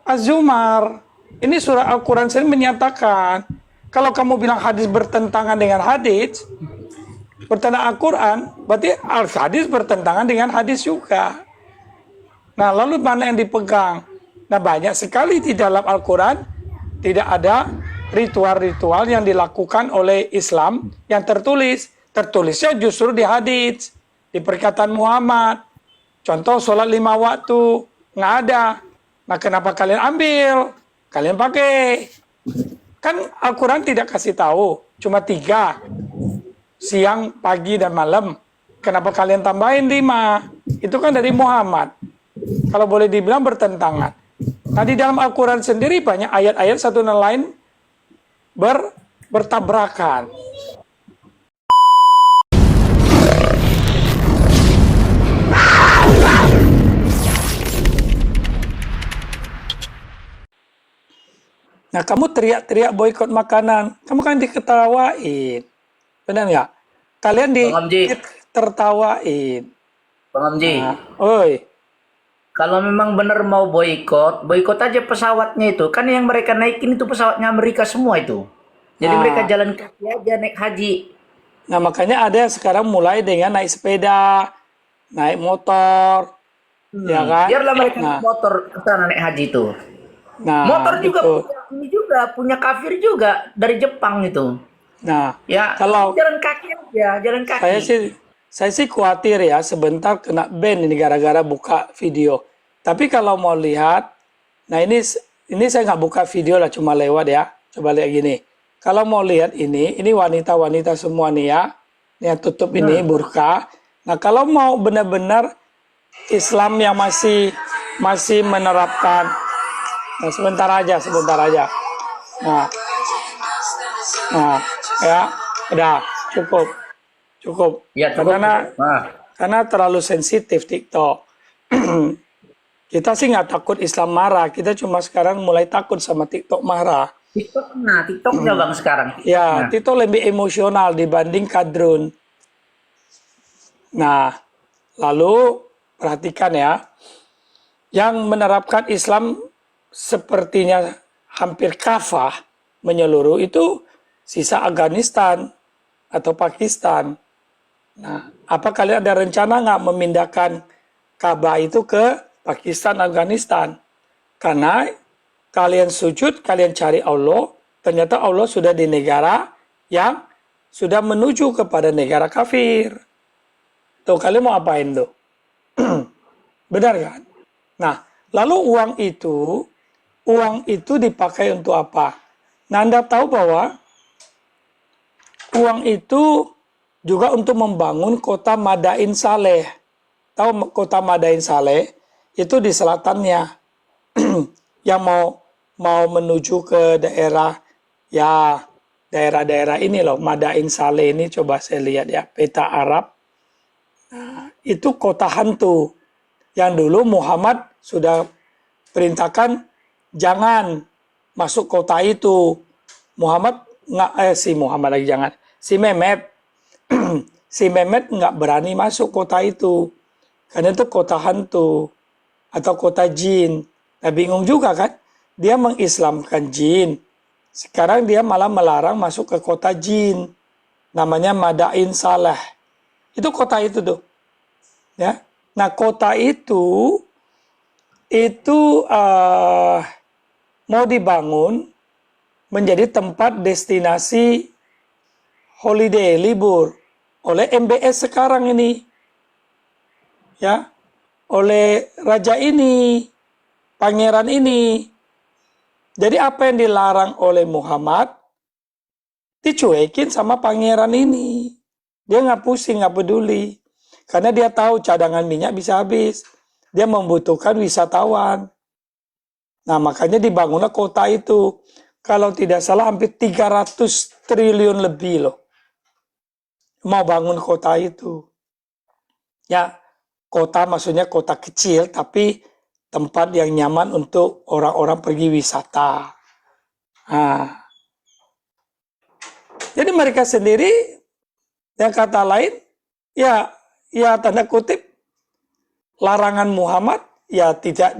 Az-Zumar. Ini surah Al-Quran sendiri menyatakan, kalau kamu bilang hadis bertentangan dengan hadis, bertentangan Al-Quran, berarti hadis bertentangan dengan hadis juga. Nah, lalu mana yang dipegang? Nah, banyak sekali di dalam Al-Quran tidak ada ritual-ritual yang dilakukan oleh Islam yang tertulis. Tertulisnya justru di hadis, di perkataan Muhammad. Contoh, sholat 5 waktu, nggak ada. Nah, kenapa kalian ambil? Kalian pakai. Kan Al-Quran tidak kasih tahu, cuma 3. Siang, pagi, dan malam. Kenapa kalian tambahin 5? Itu kan dari Muhammad. Kalau boleh dibilang bertentangan. Nah, di dalam Al-Quran sendiri banyak ayat-ayat satu dan lain bertabrakan. Nah, kamu teriak-teriak boikot makanan, kamu kan diketawain. Benar nggak? Kalian Bang Amji, tertawain. Bang Amji, Nah, oi. kalau memang benar mau boikot, boikot aja pesawatnya itu. Kan yang mereka naikin itu pesawatnya Amerika semua itu. Jadi mereka Nah, jalan kaki aja naik haji. nah, makanya ada yang sekarang mulai dengan naik sepeda, naik motor, ya kan? Biarlah mereka naik Nah, motor ke sana naik haji itu. nah, Motor juga betul. punya ini juga, punya kafir juga dari Jepang itu. Nah, Ya, kalau jalan kaki aja, jalan saya kaki. sih saya sih khawatir ya sebentar kena ban ini gara-gara buka video. Tapi kalau mau lihat, nah ini saya nggak buka video lah, cuma lewat ya. Coba lihat gini. Kalau mau lihat ini wanita-wanita semua nih ya. Ini yang tutup ini burka. Nah, kalau mau benar-benar Islam yang masih menerapkan. Nah, sebentar aja. Nah, nah, ya, udah cukup. Ya, cukup. Nah, Karena terlalu sensitif TikTok. Kita sih nggak takut Islam marah, kita cuma sekarang mulai takut sama TikTok marah. TikToknya bang sekarang. Ya, TikToknya. TikTok lebih emosional dibanding kadrun. Nah, lalu perhatikan ya, yang menerapkan Islam sepertinya hampir kafah menyeluruh itu sisa Afghanistan atau Pakistan. Nah, apa kalian ada rencana nggak memindahkan Ka'bah itu ke Pakistan, Afghanistan? Karena kalian sujud, kalian cari Allah, ternyata Allah sudah di negara yang sudah menuju kepada negara kafir. Tuh, kalian mau apain tuh? Benar kan? Nah, lalu uang itu dipakai untuk apa? Nah, Anda tahu bahwa uang itu juga untuk membangun kota Madain Saleh. Tahu kota Madain Saleh? Itu di selatannya. Yang mau menuju ke daerah, ya daerah-daerah ini loh, Madain Saleh ini, coba saya lihat ya, peta Arab. Nah, itu kota hantu. Yang dulu Muhammad sudah perintahkan jangan masuk kota itu. Muhammad Muhammad lagi jangan. Si Mehmet si Mehmet nggak berani masuk kota itu karena itu kota hantu atau kota jin. Nah, bingung juga kan? Dia mengislamkan jin. Sekarang dia malah melarang masuk ke kota jin. Namanya Madain Saleh. Itu kota itu tuh. Ya. Nah, kota itu mau dibangun menjadi tempat destinasi holiday, libur oleh MBS sekarang ini. Ya. Oleh raja ini, pangeran ini. Jadi apa yang dilarang oleh Muhammad dicuekin sama pangeran ini. Dia nggak pusing, nggak peduli. Karena dia tahu cadangan minyak bisa habis. Dia membutuhkan wisatawan. Nah, makanya dibangunlah kota itu. Kalau tidak salah hampir 300 triliun lebih loh. Mau bangun kota itu. Ya, kota maksudnya kota kecil, tapi tempat yang nyaman untuk orang-orang pergi wisata. Nah, jadi mereka sendiri, yang kata lain, ya tanda kutip, larangan Muhammad ya tidak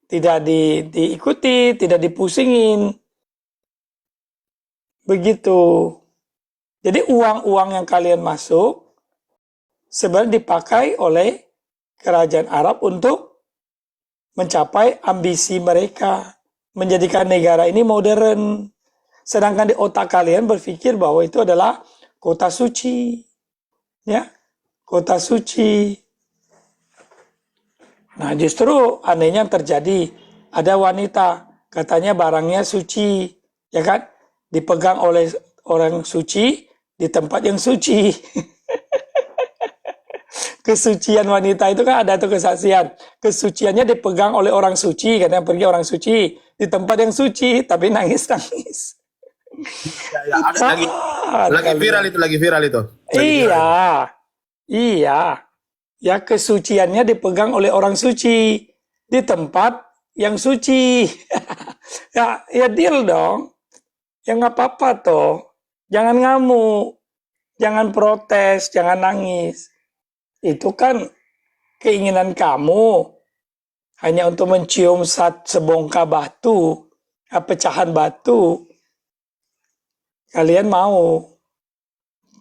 tidak diikuti, tidak dipusingin. Begitu. Jadi uang-uang yang kalian masuk sebenarnya dipakai oleh kerajaan Arab untuk mencapai ambisi mereka, menjadikan negara ini modern. Sedangkan di otak kalian berpikir bahwa itu adalah kota suci. Ya, kota suci. Nah, justru anehnya terjadi, ada wanita katanya barangnya suci, ya kan? Dipegang oleh orang suci di tempat yang suci. Kesucian wanita itu kan ada tuh kesaksian. Kesuciannya dipegang oleh orang suci, katanya pergi orang suci di tempat yang suci, tapi nangis-nangis. Ya, ya, ada lagi viral itu, lagi viral itu. Lagi viral. Iya, iya. Ya, kesuciannya dipegang oleh orang suci di tempat yang suci. Ya deal dong. Ya nggak apa-apa toh. Jangan ngamuk, jangan protes, jangan nangis. Itu kan keinginan kamu hanya untuk mencium sebongkah batu, pecahan batu. Kalian mau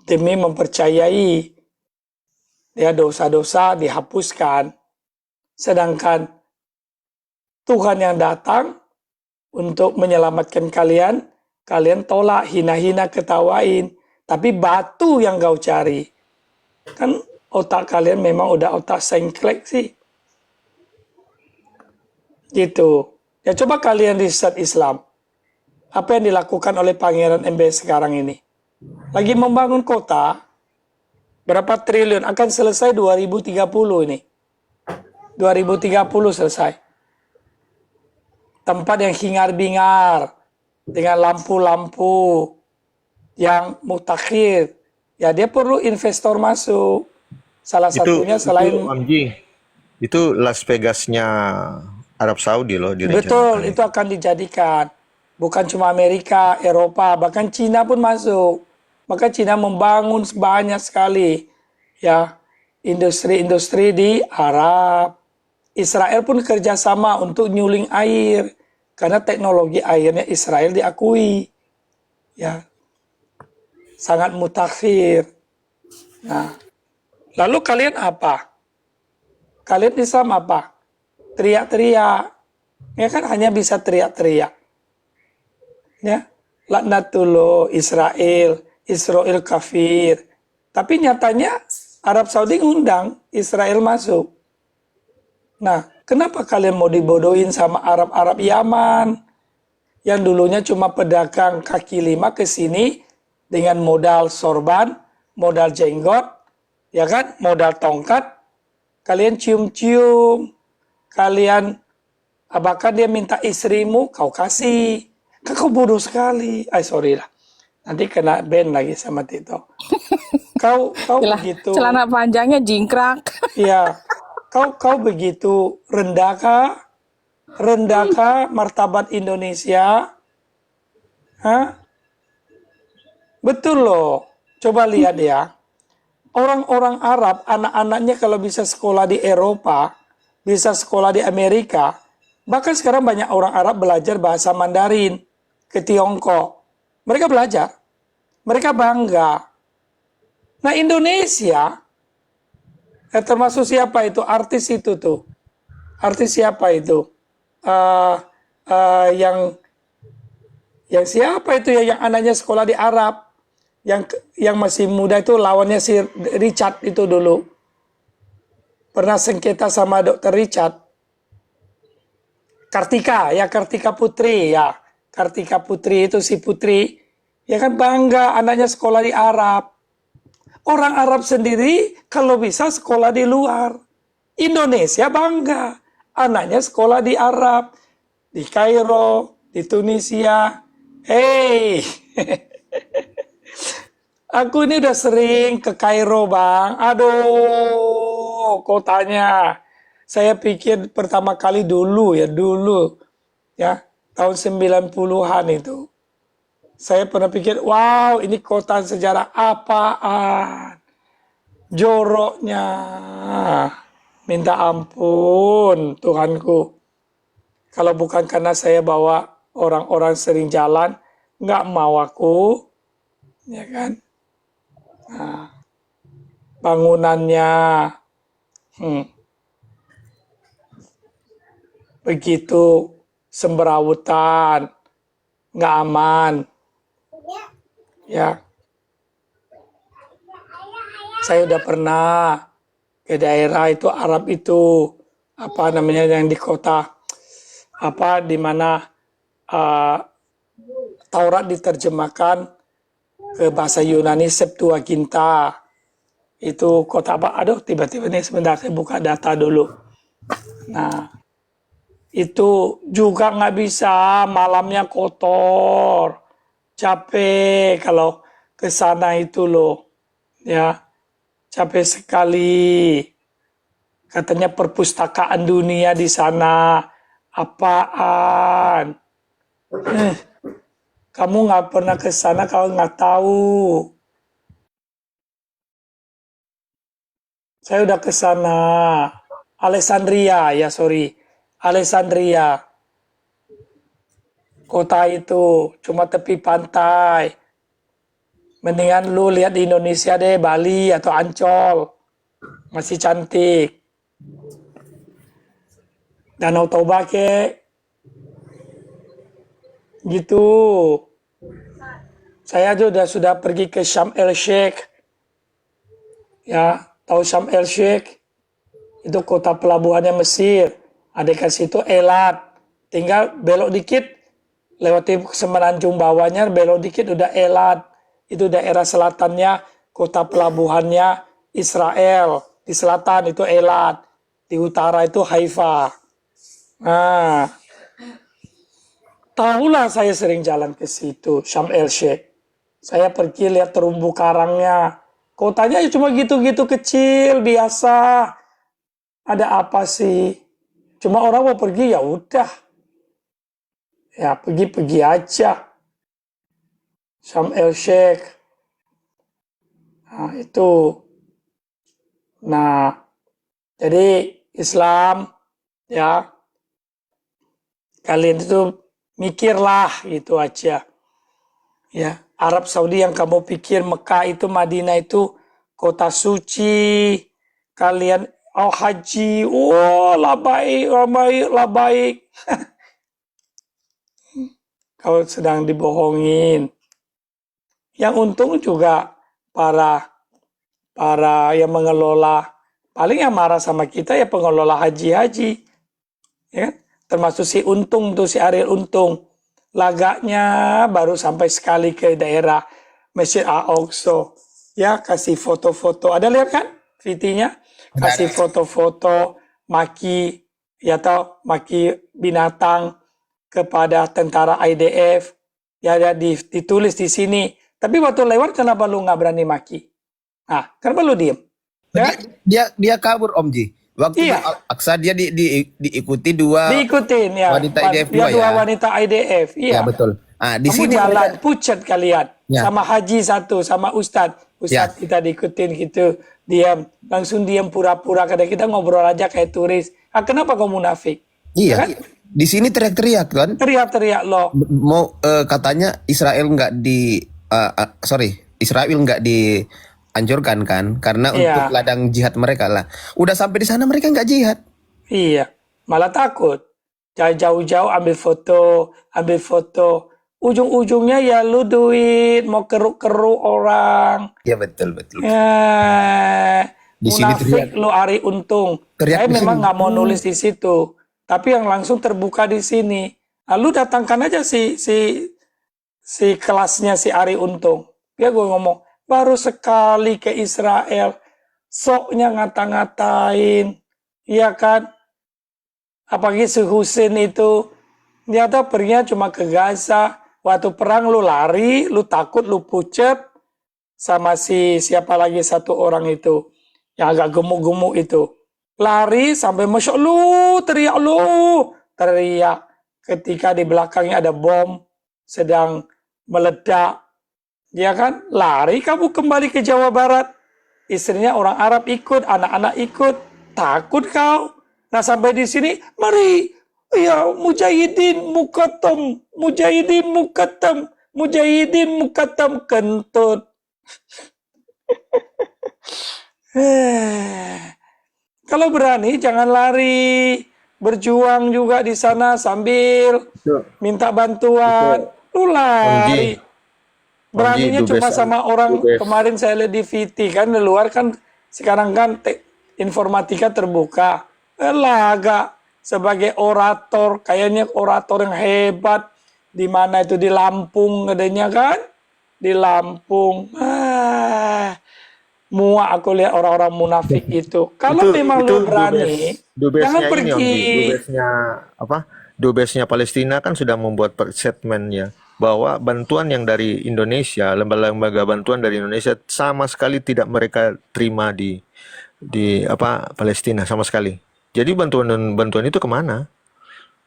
demi mempercayai ya dosa-dosa dihapuskan. Sedangkan Tuhan yang datang untuk menyelamatkan kalian, kalian tolak, hina-hina, ketawain. Tapi batu yang kau cari. Kan otak kalian memang udah otak sengklek sih. Gitu. Ya coba kalian riset Islam. Apa yang dilakukan oleh Pangeran MBS sekarang ini? Lagi membangun kota, berapa triliun, akan selesai 2030 ini. 2030 selesai. Tempat yang hingar-bingar, dengan lampu-lampu yang mutakhir. Ya dia perlu investor masuk. Salah satunya selain... Itu Las Vegasnya Arab Saudi loh direncanakan. Betul, itu akan dijadikan. Bukan cuma Amerika, Eropa, bahkan Cina pun masuk. Maka Cina membangun banyak sekali ya industri-industri di Arab. Israel pun kerjasama untuk nyuling air karena teknologi airnya Israel diakui. Ya, sangat mutakhir. Nah, lalu kalian apa? Kalian Islam apa? Teriak-teriak. Ya kan hanya bisa teriak-teriak. Ya, laknatullah Israel kafir. Tapi nyatanya Arab Saudi ngundang Israel masuk. Nah, kenapa kalian mau dibodohin sama Arab-Arab Yaman yang dulunya cuma pedagang kaki lima ke sini dengan modal sorban, modal jenggot, ya kan, modal tongkat. Kalian cium-cium, kalian bahkan dia minta istrimu, kau kasih. Kau bodoh sekali. Sorry lah. Nanti kena ban lagi sama Tito. Kau begitu. Celana panjangnya jingkrak. Iya. Kau begitu rendahkah? Rendahkah martabat Indonesia? Hah? Betul loh. Coba lihat ya. Orang-orang Arab, anak-anaknya kalau bisa sekolah di Eropa, bisa sekolah di Amerika, bahkan sekarang banyak orang Arab belajar bahasa Mandarin ke Tiongkok. Mereka belajar. Mereka bangga. Nah Indonesia, termasuk siapa itu? Artis itu tuh. Artis siapa itu? Yang siapa itu ya? Yang anaknya sekolah di Arab. Yang masih muda itu lawannya si Richard itu dulu. Pernah sengketa sama Dr. Richard. Kartika Putri ya. Kartika Putri itu si Putri. Ya kan bangga anaknya sekolah di Arab. Orang Arab sendiri kalau bisa sekolah di luar. Indonesia bangga. Anaknya sekolah di Arab. Di Kairo, di Tunisia. Hey. Aku ini udah sering ke Kairo, Bang. Aduh, kotanya. Saya pikir pertama kali dulu. Ya, tahun 90-an itu. Saya pernah pikir, wow, ini kota sejarah apaan? Joroknya. Minta ampun, Tuhanku. Kalau bukan karena saya bawa orang-orang sering jalan, nggak mau aku, ya kan? Nah, bangunannya, begitu semberawutan, nggak aman, ya. Saya udah pernah ke daerah itu Arab itu, apa namanya yang di kota, apa di mana Taurat diterjemahkan ke bahasa Yunani Septuaginta. Itu kota apa? Aduh, tiba-tiba nih sebentar saya buka data dulu. Nah, itu juga nggak bisa, malamnya kotor, capek kalau ke sana itu loh, ya capek sekali. Katanya perpustakaan dunia di sana, apaan? Kamu nggak pernah ke sana, kalau nggak tahu. Saya udah ke sana. Alexandria, ya sorry. Alexandria. Kota itu cuma tepi pantai. Mendingan lu lihat di Indonesia deh, Bali atau Ancol. Masih cantik. Danau Toba kek. Gitu. Saya juga sudah pergi ke Sharm el Sheikh. Ya, tahu Sharm el Sheikh? Itu kota pelabuhannya Mesir. Ada ke situ Elat. Tinggal belok dikit, lewati semenanjung bawahnya, belok dikit udah Elat. Itu daerah selatannya, kota pelabuhannya Israel. Di selatan itu Elat. Di utara itu Haifa. Nah, tahulah saya sering jalan ke situ, Sharm el Sheikh. Saya pergi lihat terumbu karangnya. Kotanya cuma gitu-gitu kecil, biasa. Ada apa sih? Cuma orang mau pergi, ya udah. Ya, pergi-pergi aja. Sharm el Sheikh. Nah, itu. Nah, jadi Islam, ya, kalian itu mikirlah gitu aja. Ya, Arab Saudi yang kamu pikir Mekah itu, Madinah itu kota suci. Kalian haji, lah baik, lah baik. Kau sedang dibohongin. Yang untung juga para yang mengelola. Paling yang marah sama kita ya pengelola haji-haji. Ya kan? Termasuk si Untung tuh, si Ariel Untung. Laganya baru sampai sekali ke daerah Masjid Al-Aqsa. Ya, kasih foto-foto. Ada lihat kan VT-nya? Kasih foto-foto maki, ya tahu, maki binatang kepada tentara IDF. Ya, ditulis di sini. Tapi waktu lewat kenapa lu nggak berani maki? Nah, kenapa lu diem? Ya? Dia kabur Om Ji. Waktu Iya. Aksa dia diikuti dua Diikutin ya. wanita IDF Ya, dua dua ya. wanita IDF. Iya. Ya betul. Nah, di Kamu sini jalan mereka- pucat kalian. Ya. Sama haji satu, sama ustadz. Ustadz kita diikutin gitu. Diam. Langsung diam pura-pura. Kadang kita ngobrol aja kayak turis. Ah, kenapa kau munafik? Iya. Kan? Di sini teriak-teriak kan. Teriak-teriak lo. Mau katanya Israel nggak Israel nggak dianjurkan kan karena Iya. untuk ladang jihad mereka lah. Udah sampai di sana mereka nggak jihad. Iya. Malah takut. Jauh-jauh ambil foto. Ujung-ujungnya ya lu duit. Mau keruk-keruk orang. Ya betul. Ya, Di sini munafik lu Ari Untung. Teriak Saya di memang sini. nggak mau nulis di situ, tapi yang langsung terbuka di sini. Lalu datangkan aja si kelasnya si Ari Untung. Dia gue ngomong baru sekali ke Israel, soknya ngata-ngatain, iya kan? Apalagi si Husin itu, ternyata perginya cuma ke Gaza. Waktu perang lu lari, lu takut, lu pucet, sama siapa lagi satu orang itu yang agak gemuk-gemuk itu lari sampai masya lu teriak ketika di belakangnya ada bom sedang meledak, ya kan? Lari kamu kembali ke Jawa Barat, istrinya orang Arab ikut, anak-anak ikut, takut kau. Nah sampai di sini mari Ya, Mujahidin Mukatam, Mujahidin Mukatam, Mujahidin Mukatam kentut. Kalau berani jangan lari, berjuang juga di sana sambil minta bantuan. Lu lari. Beraninya cuma sama orang kemarin saya lihat di VT kan di luar kan sekarang kan informatika terbuka. Agak sebagai orator, kayaknya orator yang hebat. Di mana itu di Lampung adanya kan? Di Lampung. Muak aku lihat orang-orang munafik itu. Kalau memang lu berani, jangan pergi. Dubesnya Palestina kan sudah membuat statement ya bahwa bantuan yang dari Indonesia, lembaga-lembaga bantuan dari Indonesia sama sekali tidak mereka terima di Palestina sama sekali. Jadi bantuan itu kemana?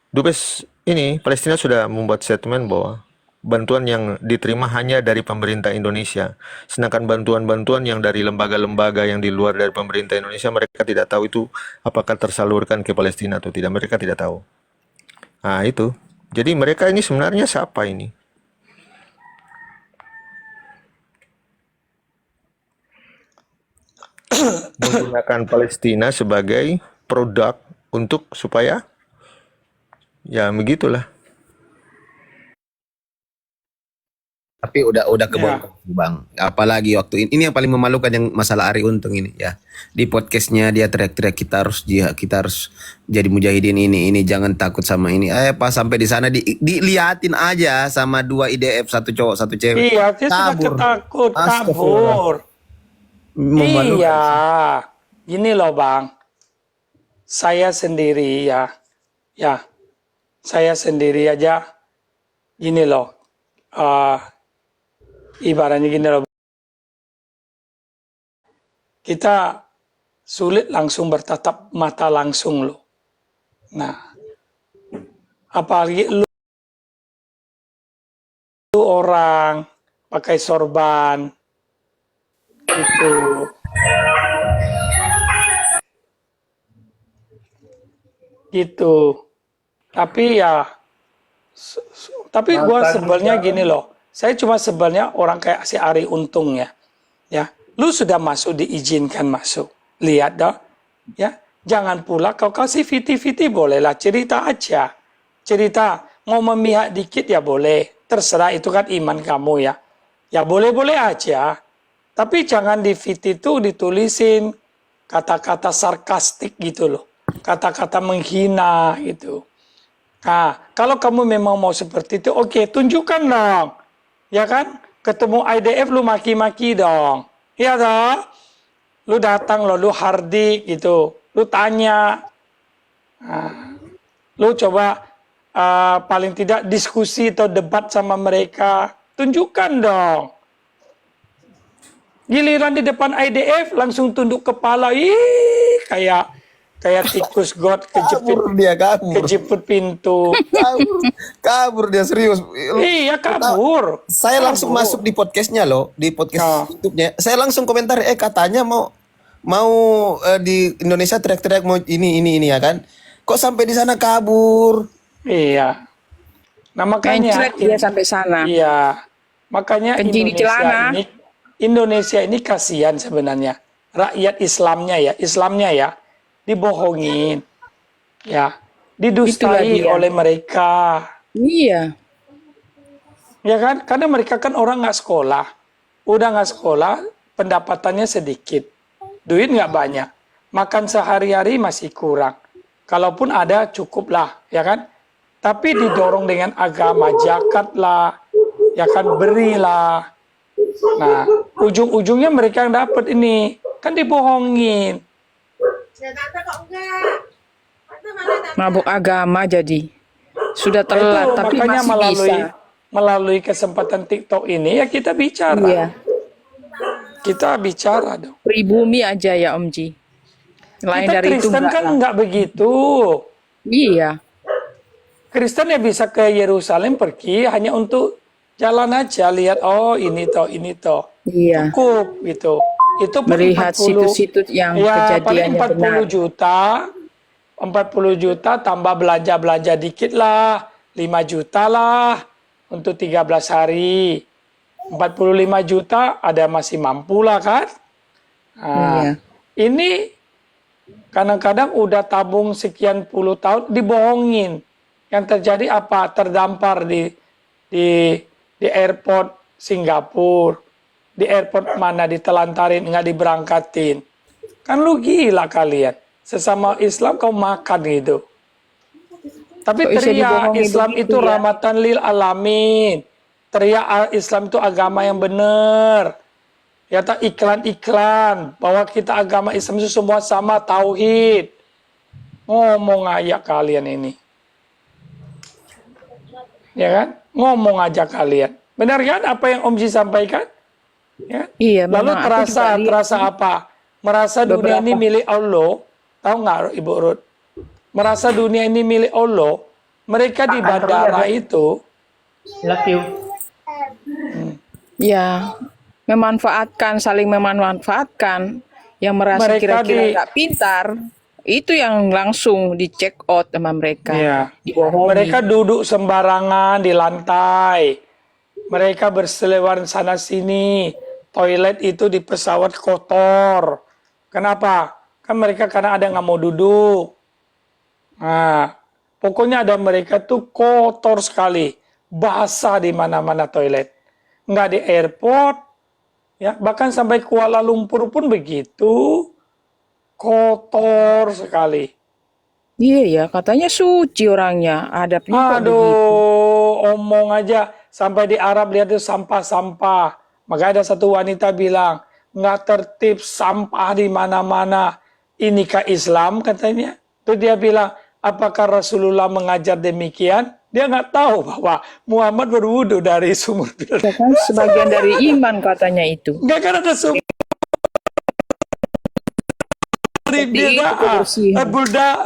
Dubes ini Palestina sudah membuat statement bahwa bantuan yang diterima hanya dari pemerintah Indonesia. Sedangkan bantuan-bantuan yang dari lembaga-lembaga yang di luar dari pemerintah Indonesia mereka tidak tahu itu apakah tersalurkan ke Palestina atau tidak. Mereka tidak tahu. Nah itu. Jadi mereka ini sebenarnya siapa ini? Menggunakan Palestina sebagai produk untuk supaya ya begitulah. Tapi udah kebongkar Bang. Apalagi waktu ini yang paling memalukan yang masalah Ari Untung ini ya. Di podcastnya dia teriak-teriak kita harus jadi mujahidin ini jangan takut sama ini. Pas sampai di sana diliatin aja sama 2 IDF, 1 cowok 1 cewek. Iya, dia sudah ketakut kabur. Iya. Gini loh Bang. Saya sendiri ya. Saya sendiri aja. Gini loh. Ibaratnya gini loh. Kita sulit langsung bertatap mata langsung loh. Nah, apalagi lu orang pakai sorban itu. Gitu. Tapi ya tapi gua sebelnya gini loh. Saya cuma sebelnya orang kayak si Ari Untung ya. Lu sudah masuk diizinkan masuk. Lihat dah. Ya. Jangan pula kau kasih VT bolehlah cerita aja. Cerita mau memihak dikit ya boleh. Terserah itu kan iman kamu ya. Ya boleh-boleh aja. Tapi jangan di VT itu ditulisin kata-kata sarkastik gitu loh. Kata-kata menghina gitu. Nah, kalau kamu memang mau seperti itu, oke, tunjukkan dong. Ya kan? Ketemu IDF lu maki-maki dong. Iya dong? Lu datang lo, lu hardik gitu. Lu tanya. Nah, lu coba paling tidak diskusi atau debat sama mereka. Tunjukkan dong. Giliran di depan IDF langsung tunduk kepala. Ih, kayak tikus got kejepit pintu. Kabur dia serius. Iya kabur. Saya langsung masuk di podcastnya loh, di podcast YouTube-nya. Saya langsung komentar, katanya mau di Indonesia teriak-teriak mau ini ya kan? Kok sampai di sana kabur? Iya. Nah makanya dia sampai sana. Iya. Makanya Kencing di celana. Indonesia ini kasihan sebenarnya. Rakyat Islamnya ya. Dibohongin, ya, didustai oleh mereka. Iya. Ya kan, karena mereka kan orang nggak sekolah, udah nggak sekolah, pendapatannya sedikit, duit nggak banyak, makan sehari-hari masih kurang. Kalaupun ada cukup lah, ya kan. Tapi didorong dengan agama, zakat lah, ya kan, berilah. Nah, ujung-ujungnya mereka yang dapat ini, kan dibohongin. Mabuk agama jadi. Sudah telat, tapi makanya masih melalui kesempatan TikTok ini ya kita bicara. Iya. Kita bicara dong. Pribumi aja ya Om Ji. Lain Kita dari Kristen itu kan nggak begitu. Iya. Kristen ya bisa ke Yerusalem pergi hanya untuk jalan aja, lihat ini toh. Iya. Cukup gitu. Itu Melihat situs-situs yang ya, paling kejadiannya 40 benar. juta 40 juta tambah belanja-belanja dikit lah, 5 juta lah untuk 13 hari. 45 juta ada masih mampu lah kan? Nah, Iya. ini kadang-kadang udah tabung sekian puluh tahun dibohongin. Yang terjadi apa? Terdampar di airport Singapura, di airport mana ditelantarin, nggak diberangkatin. Kan lu gila kalian. Sesama Islam kau makan gitu. Tapi Kok bisa teriak dibohongi Islam begitu itu ya? rahmatan lil alamin. Teriak Islam itu agama yang benar. Ya tak iklan-iklan bahwa kita agama Islam itu semua sama tauhid. Ngomong aja kalian ini. Ya kan? Ngomong aja kalian. Benar kan apa yang Om Ji sampaikan? Ya. Iya, Lalu memang aku juga lihat terasa apa? Merasa dunia ini beberapa. milik Allah. Tahu nggak Ibu Ruth? Merasa dunia ini milik Allah. Mereka di bandara itu, Love you. Ya, saling memanfaatkan. Yang merasa Mereka kira-kira di- nggak pintar, itu yang langsung di check out sama mereka. ya, Dibohongi. mereka duduk sembarangan di lantai. Mereka berseliweran sana sini. Toilet itu di pesawat kotor. Kenapa? Kan mereka karena ada nggak mau duduk. Nah, pokoknya ada mereka tuh kotor sekali. Basah di mana-mana toilet. Nggak di airport. Ya, bahkan sampai Kuala Lumpur pun begitu. Kotor sekali. Iya ya, katanya suci orangnya, adabnya kok begitu. Aduh, omong aja. Sampai di Arab lihat itu sampah-sampah. Maka ada satu wanita bilang, nggak tertib, sampah di mana-mana. Inikah Islam katanya? Terus dia bilang, apakah Rasulullah mengajar demikian? Dia nggak tahu bahwa Muhammad berwudu dari sumur Ya kan sebagian dari iman katanya itu. Nggak kan ada sumur Seperti itu kebersihan.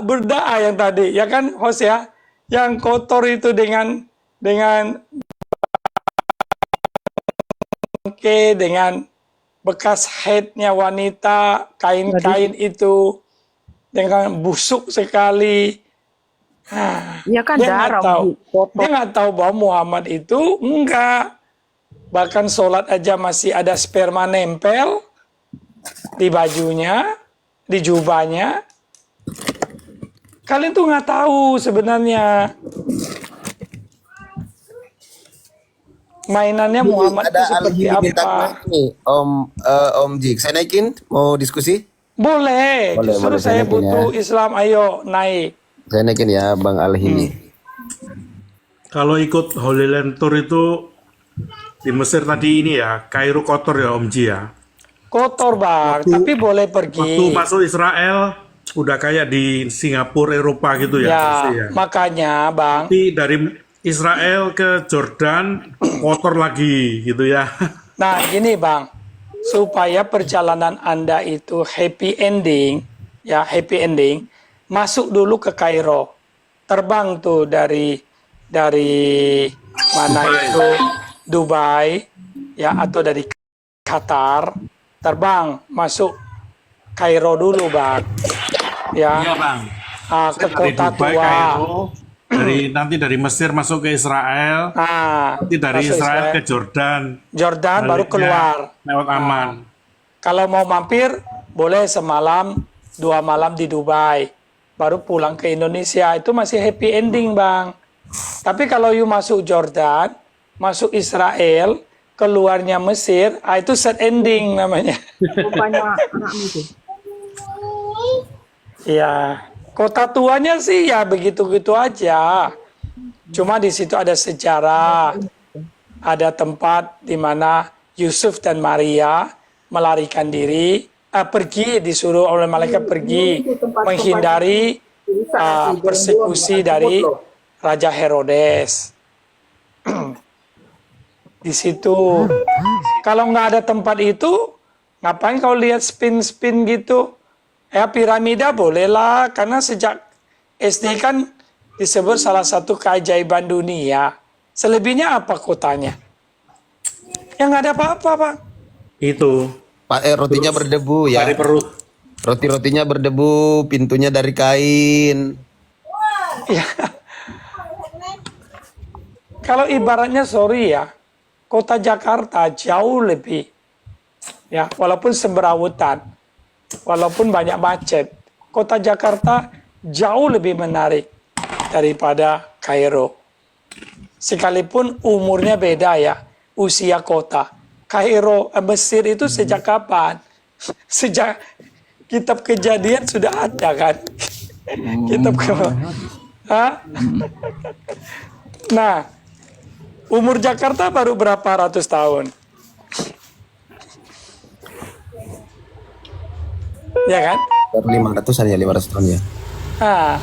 berdaa yang tadi, ya kan host ya? Yang kotor itu dengan dengan bekas haidnya wanita, kain-kain itu dengan busuk sekali. Ya kan Dia nggak darah, tahu. Bu, kotor. Dia nggak tahu bahwa Muhammad itu enggak. Bahkan sholat aja masih ada sperma nempel di bajunya, di jubahnya. Kalian tuh nggak tahu sebenarnya. Mainannya Muhammad itu Ada seperti Al-Hili minta apa? mic nih, Om Jik. Saya naikin, mau diskusi? Boleh, Boleh, justru boleh, saya saya naikin butuh Islam, ayo naik. Saya naikin ya, Bang Al-Hili. Kalau ikut Holy Land Tour itu di Mesir tadi ini ya, Kairo kotor ya Om Ji ya. Kotor bang, Waktu- tapi boleh Waktu pergi. masuk Israel udah kayak di Singapura, Eropa gitu ya. Ya, bersih ya. makanya bang, Tapi dari Israel ke Jordan kotor lagi gitu ya. nah gini bang, supaya perjalanan Anda itu happy ending, ya happy ending, masuk dulu ke Kairo, terbang tuh dari mana itu Dubai, ya atau dari Qatar, terbang masuk Kairo dulu bang, ya Iya bang. ke Dari kota Dubai, tua. Kairo, nanti dari Mesir masuk ke Israel, Nah, nanti dari masuk Israel ke Jordan, Jordan baru baliknya keluar. lewat aman. Kalau mau mampir, boleh semalam, 2 malam di Dubai. Baru pulang ke Indonesia. Itu masih happy ending, Bang. Tapi kalau you masuk Jordan, masuk Israel, keluarnya Mesir, itu sad ending namanya. Rupanya anakmu itu. Ya, kota tuanya sih ya begitu-gitu aja. Cuma di situ ada sejarah. Ada tempat di mana Yusuf dan Maria melarikan diri, pergi, disuruh oleh malaikat pergi menghindari persekusi dari Raja Herodes. Di situ. Kalau nggak ada tempat itu, ngapain kau lihat spin-spin gitu? Ya piramida bolehlah, karena sejak SD kan disebut salah satu keajaiban dunia. Selebihnya apa kotanya? Yang nggak ada apa-apa, Pak. Itu Pak, rotinya berdebu ya. dari perut. Roti-rotinya berdebu, pintunya dari kain. Ya, kalau ibaratnya sorry ya, kota Jakarta jauh lebih, ya walaupun semberawutan, walaupun banyak macet, kota Jakarta jauh lebih menarik daripada Kairo. Sekalipun umurnya beda ya, usia kota. Kairo, Mesir itu sejak kapan? Sejak kitab Kejadian sudah ada kan? Kitab Hah? Nah, umur Jakarta baru berapa ratus tahun? Ya kan? Baru 500-an ya, 500 tahun ya. Nah,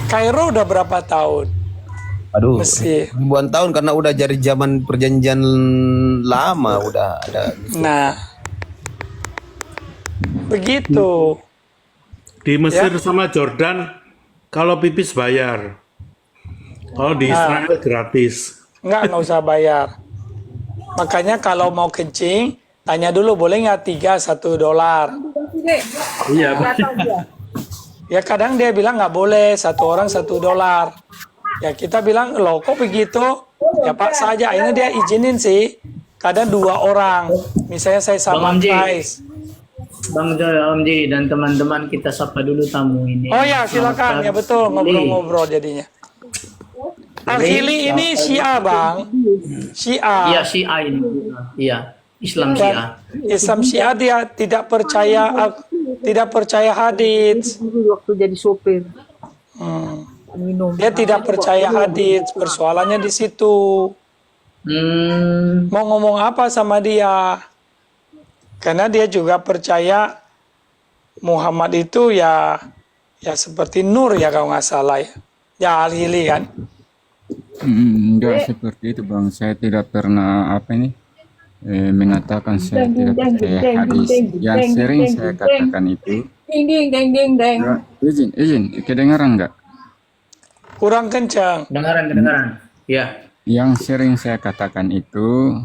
Kairo udah berapa tahun? Aduh, Mesir. ribuan tahun karena udah dari zaman perjanjian lama udah ada. Nah, begitu. Di Mesir sama Jordan, kalau pipis bayar. Kalau di Israel gratis. Nggak usah bayar. Makanya kalau mau kencing, tanya dulu boleh nggak $1. Iya, Ya kadang dia bilang nggak boleh, satu orang $1. Ya kita bilang, loh kok begitu? Ya Pak saja, ini dia izinin sih. Kadang 2 orang. Misalnya saya sama Bang Amji. Kais. Bang Amji dan teman-teman kita sapa dulu tamu ini. Oh ya silakan, ya betul ngobrol-ngobrol jadinya. Al-Hili ini Syiah Bang. Iya Syiah. Syiah ini. Iya, Islam Syiah. Islam Syiah dia tidak percaya hadits. Waktu jadi sopir minum. Dia tidak percaya hadits. Persoalannya di situ. Mau ngomong apa sama dia? Karena dia juga percaya Muhammad itu ya seperti nur ya kalau nggak salah ya. Ya Al-Hili kan. Enggak seperti itu Bang, saya tidak pernah mengatakan saya tidak percaya hadis. Yang sering saya katakan itu, izin, kedengaran enggak? Kurang kencang. Kedengaran. Ya. Yang sering saya katakan itu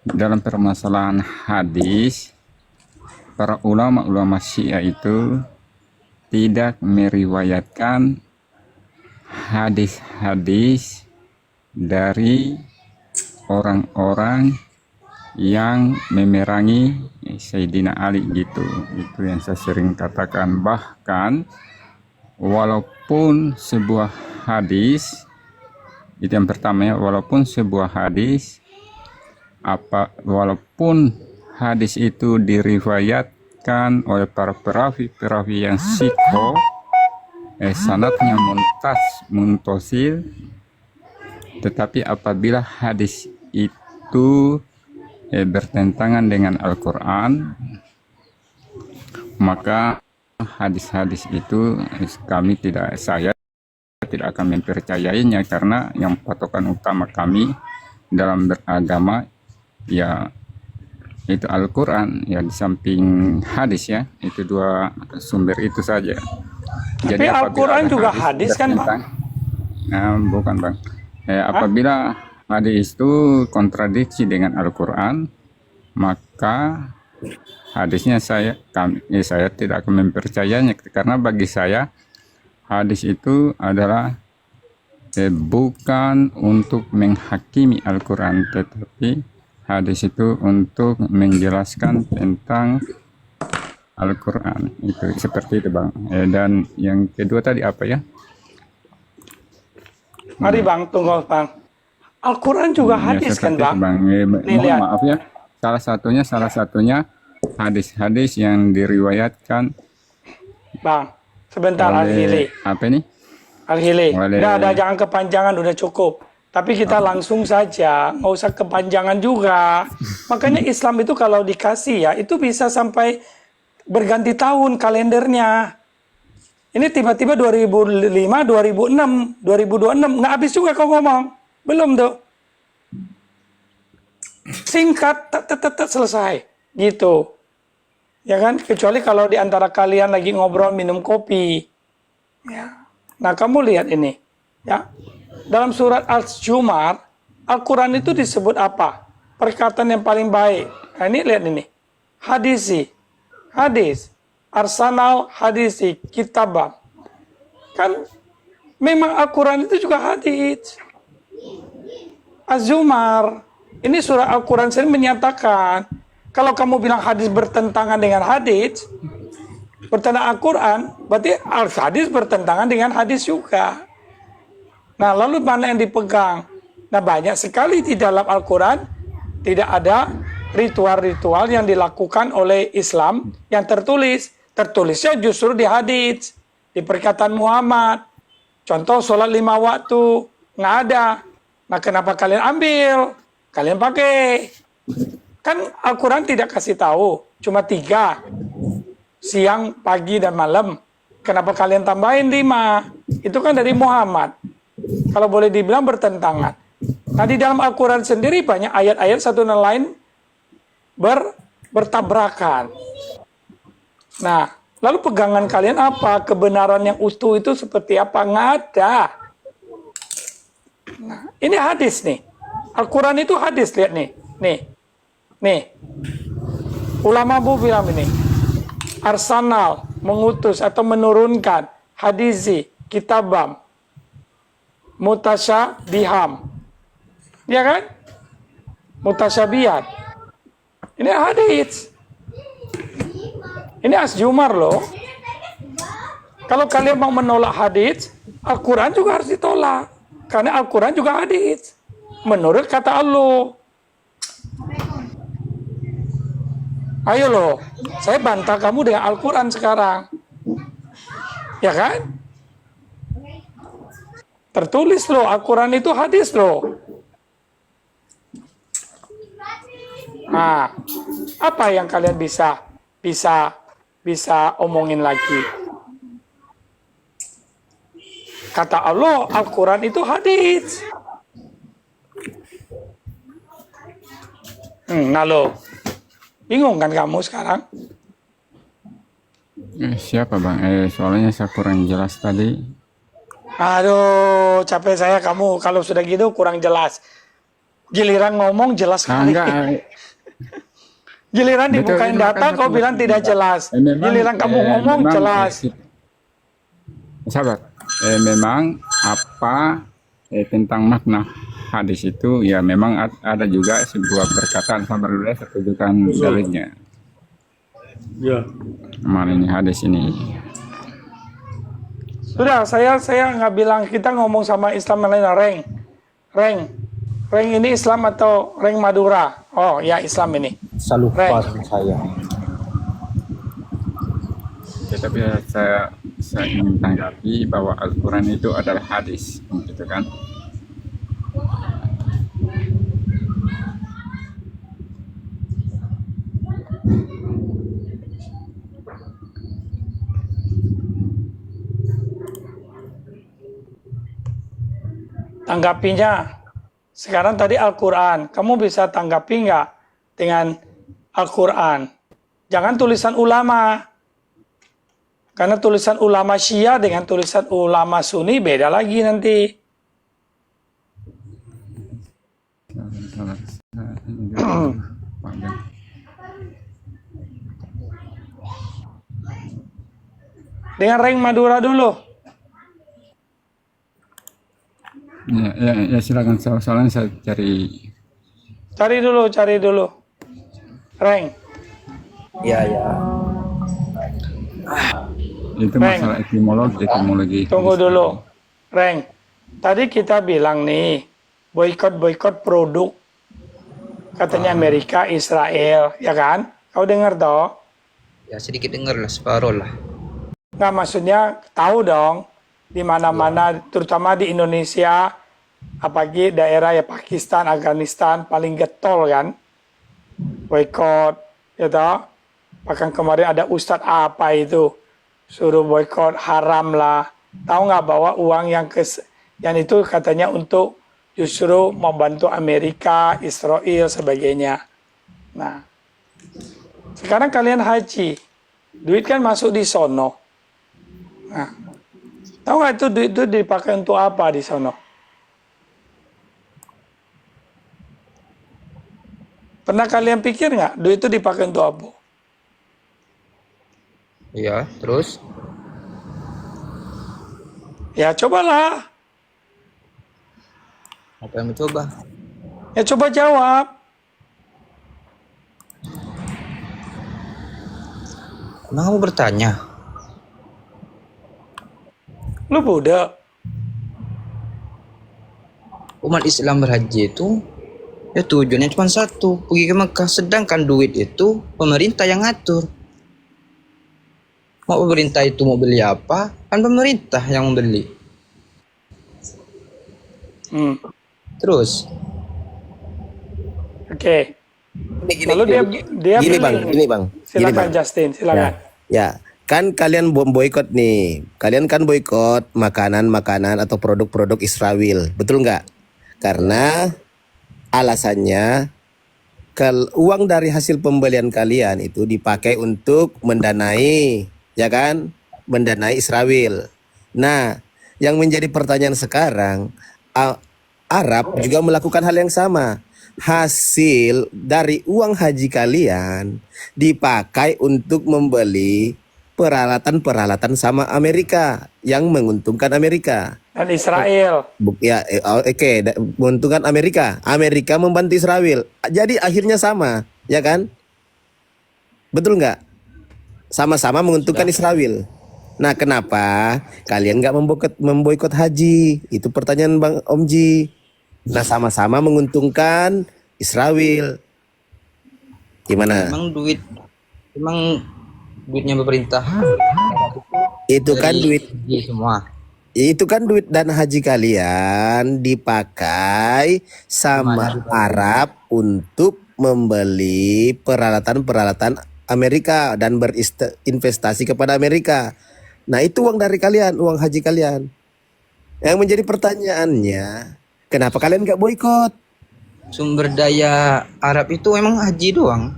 dalam permasalahan hadis, para ulama-ulama Syiah itu tidak meriwayatkan hadis-hadis dari orang-orang yang memerangi Sayyidina Ali gitu. Itu yang saya sering katakan. Bahkan walaupun sebuah hadis, itu yang pertama ya, walaupun sebuah hadis walaupun hadis itu diriwayatkan oleh para perawi yang sihho, sanadnya muntasil, tetapi apabila hadis itu bertentangan dengan Al-Quran, maka hadis-hadis itu saya tidak akan mempercayainya, karena yang patokan utama kami dalam beragama ya itu Al-Quran, ya di samping hadis ya, itu 2 sumber itu saja. Tapi Al-Quran juga hadis kan Bang? Nah, bukan Bang. Apabila hadis itu kontradiksi dengan Al-Quran, maka hadisnya saya tidak akan mempercayainya, karena bagi saya hadis itu adalah bukan untuk menghakimi Al-Quran, tetapi hadis itu untuk menjelaskan tentang Al-Quran. Itu seperti itu Bang. Dan yang kedua tadi apa ya? Mari Bang, tunggu Bang. Al-Quran juga hadis kan seperti Bang? itu, Bang. Nih, lihat. Maaf ya. Salah satunya hadis-hadis yang diriwayatkan Bang, sebentar oleh Al-Hili. apa ini? Al-Hili. Oleh- Udah, jangan kepanjangan, udah cukup. Tapi kita langsung saja, nggak usah kepanjangan juga. Makanya Islam itu kalau dikasih ya, itu bisa sampai berganti tahun kalendernya. Ini tiba-tiba 2005, 2006, 2026. Nggak habis juga kau ngomong. Belum tuh. Singkat, selesai. Gitu. Ya kan? Kecuali kalau di antara kalian lagi ngobrol minum kopi. Ya. Nah, kamu lihat ini. Ya. Dalam surat Al-Zumar, Al-Quran itu disebut apa? Perkataan yang paling baik. Nah, ini lihat ini. Hadisi. Hadis. Arsanal hadisi kitabam. Kan memang Al-Quran itu juga hadis. Az-Zumar. Ini surah Al-Quran sendiri menyatakan, kalau kamu bilang hadis bertentangan dengan hadis, bertentangan Al-Quran, berarti hadis bertentangan dengan hadis juga. Nah, lalu mana yang dipegang? Nah, banyak sekali di dalam Al-Quran tidak ada ritual-ritual yang dilakukan oleh Islam yang tertulis. Tertulisnya justru di hadis, di perkataan Muhammad. Contoh sholat 5 waktu, nggak ada. Nah, kenapa kalian ambil? Kalian pakai. Kan Al-Quran tidak kasih tahu, cuma 3. Siang, pagi, dan malam. Kenapa kalian tambahin 5? Itu kan dari Muhammad. Kalau boleh dibilang bertentangan. Nah, di dalam Al-Quran sendiri banyak ayat-ayat satu dan lain bertabrakan. Nah, lalu pegangan kalian apa? Kebenaran yang utuh itu seperti apa? Nggak ada. Nah, ini hadis nih. Al-Quran itu hadis, lihat nih. Nih. Ulama bu bilang ini. Arsanal, mengutus atau menurunkan. Hadisi, kitabam. Mutasyabiham. Ya kan? Mutasyabihat. Ini hadis. Ini Az-Zumar loh. Kalau kalian mau menolak hadis, Al-Quran juga harus ditolak. Karena Al-Quran juga hadis. Menurut kata Allah. Ayo loh, saya bantah kamu dengan Al-Quran sekarang. Ya kan? Tertulis loh, Al-Quran itu hadis loh. Nah, apa yang kalian bisa omongin lagi? Kata Allah, Al-Quran itu hadis. Nah lo, bingung kan kamu sekarang? Siapa bang? Soalnya saya kurang jelas tadi. Aduh, capek saya kamu. Kalau sudah gitu kurang jelas. Giliran ngomong jelas sekali. Enggak. Giliran Betul, dibukain ini data makanya kau bilang tidak jelas. Giliran kamu ngomong memang, jelas. Sahabat, memang apa tentang makna hadis itu ya memang ada juga sebuah perkataan sama dulu saya tunjukkan dalilnya. Ya. Mana ini hadis ini? Sudah, saya nggak bilang, kita ngomong sama Islam yang lain. Reng ini Islam atau Reng Madura? Oh ya, Islam ini. Selalu Reng. pas saya. Tetapi saya ingin tanggapi bahwa Al-Quran itu adalah hadis, gitu kan? Tanggapinya, sekarang tadi Al-Quran, kamu bisa tanggapi nggak dengan Al-Quran? Jangan tulisan ulama, karena tulisan ulama Syiah dengan tulisan ulama Sunni beda lagi nanti. Dengan Reng Madura dulu. Ya silakan, soalnya saya cari. Cari dulu. Reng. Ya. Itu Reng. masalah etimologi. Tunggu dulu. Reng, tadi kita bilang nih, boikot produk. Katanya Amerika, Israel, ya kan? Kau dengar toh? Ya sedikit dengar lah, separuh lah. Nggak, maksudnya tahu dong, di mana-mana, terutama di Indonesia, apalagi daerah ya Pakistan, Afghanistan, paling getol kan? Boikot, ya toh? Bahkan kemarin ada ustadz apa itu, suruh boikot, haram lah. Tahu nggak bahwa uang yang itu katanya untuk justru membantu Amerika, Israel, sebagainya. Nah, sekarang kalian haji, duit kan masuk di sono. Nah, tahu nggak itu duit itu dipakai untuk apa di sono? Pernah kalian pikir nggak duit itu dipakai untuk apa? Iya, terus? Ya cobalah. Apa yang mencoba? Ya coba jawab. Emang kamu bertanya? Lu budak. Umat Islam berhaji itu ya tujuannya cuma satu, pergi ke Mekah. Sedangkan duit itu pemerintah yang ngatur. Mau pemerintah itu mau beli apa, kan pemerintah yang membeli. Hmm. Terus, Oke. Gini, Lalu dia gini pilih. bang, gini bang. Silakan Gini, Bang. Justin, Ya, silakan. ya. Kan kalian boikot nih. Kalian kan boikot makanan-makanan atau produk-produk Israel. Betul nggak? Karena alasannya uang dari hasil pembelian kalian itu dipakai untuk mendanai, ya kan? Mendanai Israel. Nah, yang menjadi pertanyaan sekarang, Arab juga melakukan hal yang sama. Hasil dari uang haji kalian dipakai untuk membeli peralatan-peralatan sama Amerika yang menguntungkan Amerika. Dan Israel. Menguntungkan Amerika. Amerika membantu Israel. Jadi akhirnya sama, ya kan? Betul nggak? Sama-sama menguntungkan Israel. Nah, kenapa kalian nggak memboikot haji? Itu pertanyaan Bang Omji. Nah, sama-sama menguntungkan Israel. Gimana? emang duitnya pemerintah Itu kan dari duit. haji semua. Itu kan duit dana haji kalian dipakai sama Arab untuk membeli peralatan-peralatan Amerika dan berinvestasi kepada Amerika. Nah, itu uang dari kalian, uang haji kalian. Yang menjadi pertanyaannya, kenapa kalian nggak boikot? Sumber daya Arab itu emang haji doang.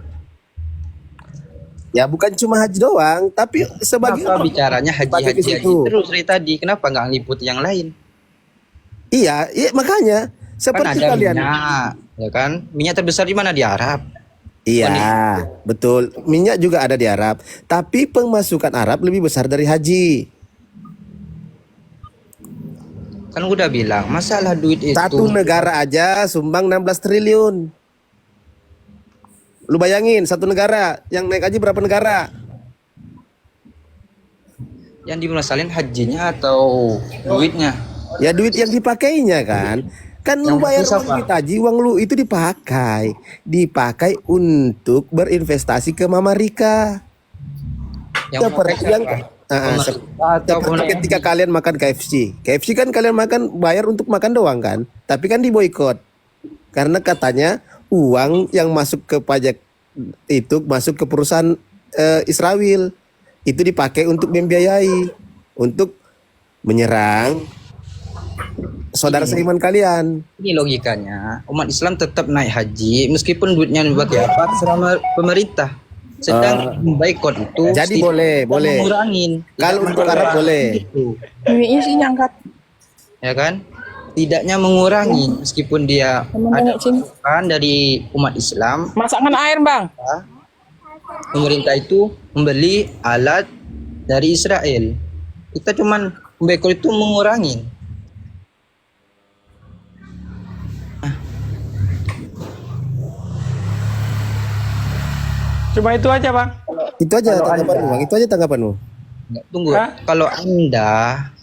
Ya bukan cuma haji doang, tapi sebagai Kenapa bicaranya Pakai ke haji situ. terus dari tadi? Kenapa nggak ngeliput yang lain? iya makanya Kan seperti ada kalian. minyak, ya kan? Minyak terbesar di mana? Di Arab. Iya, betul. Minyak juga ada di Arab, tapi pemasukan Arab lebih besar dari haji. Kan udah bilang, masalah duit itu. Satu negara aja sumbang 16 triliun. Lu bayangin, satu negara yang naik haji berapa negara? Yang dimasalin hajinya atau duitnya? Ya duit yang dipakainya kan. Kan lu Yang bayar penting uang siapa? duit haji, uang lu itu dipakai untuk berinvestasi ke Amerika. Yang Seperti pakai yang siapa? Seperti Pemerintah atau pemerintah? ketika kalian makan KFC. KFC kan kalian makan bayar untuk makan doang kan? Tapi kan diboikot. Karena katanya uang yang masuk ke pajak itu masuk ke perusahaan Israel. Itu dipakai untuk membiayai, untuk menyerang saudara seiman kalian. Ini logikanya, umat Islam tetap naik haji meskipun duitnya dipakai apa selama pemerintah. Sedang memboikot itu Jadi setidaknya boleh. mengurangin. Kalau Tidak untuk Arab mengurangi boleh. itu, Ini sih nyangkat. ya kan? Tidaknya mengurangi meskipun dia ada Sini. kan dari umat Islam, Masakan air, Bang. pemerintah itu membeli alat dari Israel. Kita cuman memboikot itu mengurangi. Cuma itu aja, Bang. Itu aja tanggapanmu, Bang. Itu aja tanggapanmu. Nggak, tunggu. Hah? Kalau Anda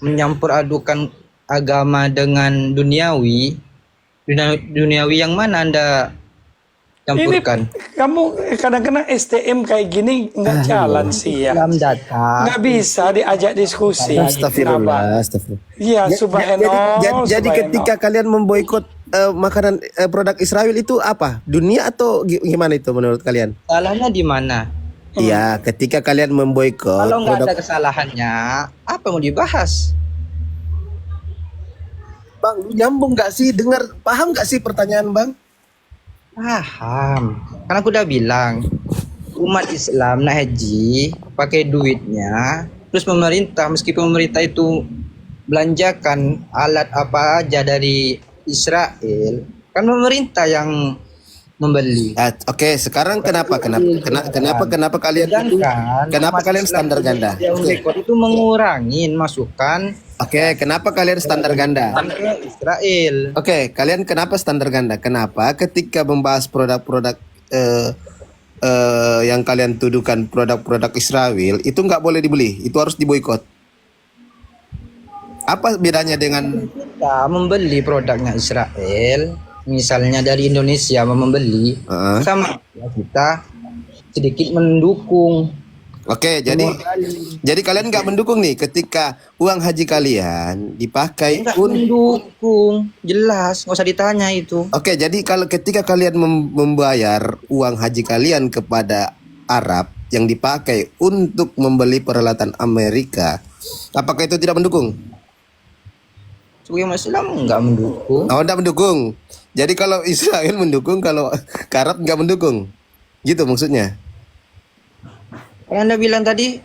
menyampur adukan agama dengan duniawi, duniawi yang mana Anda campurkan? Ini kamu kadang-kadang STM kayak gini nggak jalan sih ya. Islam datang. Nggak bisa diajak diskusi. Kenapa? Astagfirullah, astagfirullah. Iya, subhanallah. Jadi ketika kalian memboikot makanan produk Israel itu apa? Dunia atau gimana itu menurut kalian? Salahnya di mana? Iya, ketika kalian memboikot Kalau nggak produk ada kesalahannya, apa mau dibahas? Bang, lu nyambung nggak sih? Dengar, paham nggak sih pertanyaan Bang? Paham. Karena aku udah bilang, umat Islam naik haji pakai duitnya, terus pemerintah meskipun pemerintah itu belanjakan alat apa aja dari Israel, kan pemerintah yang membeli. Oke, sekarang kenapa kalian itu Sedangkan kenapa umat kalian Islam standar ganda? yang Oke. boikot itu mengurangi masukan Oke, kenapa kalian standar ganda? ke Israel. Oke, kalian kenapa standar ganda? Kenapa ketika membahas produk-produk yang kalian tuduhkan produk-produk Israel itu nggak boleh dibeli, itu harus diboikot. Apa bedanya dengan Kita membeli produknya Israel, misalnya dari Indonesia mau membeli, Heeh. sama kita sedikit mendukung. Oke, jadi kalian nggak mendukung nih ketika uang haji kalian dipakai Enggak mendukung, jelas, nggak usah ditanya itu. Oke, jadi kalau ketika kalian membayar uang haji kalian kepada Arab yang dipakai untuk membeli peralatan Amerika, apakah itu tidak mendukung? Sebagai umat Islam nggak mendukung. Oh, tidak mendukung. Jadi kalau Israel mendukung, kalau Arab nggak mendukung, gitu maksudnya? Yang Anda bilang tadi,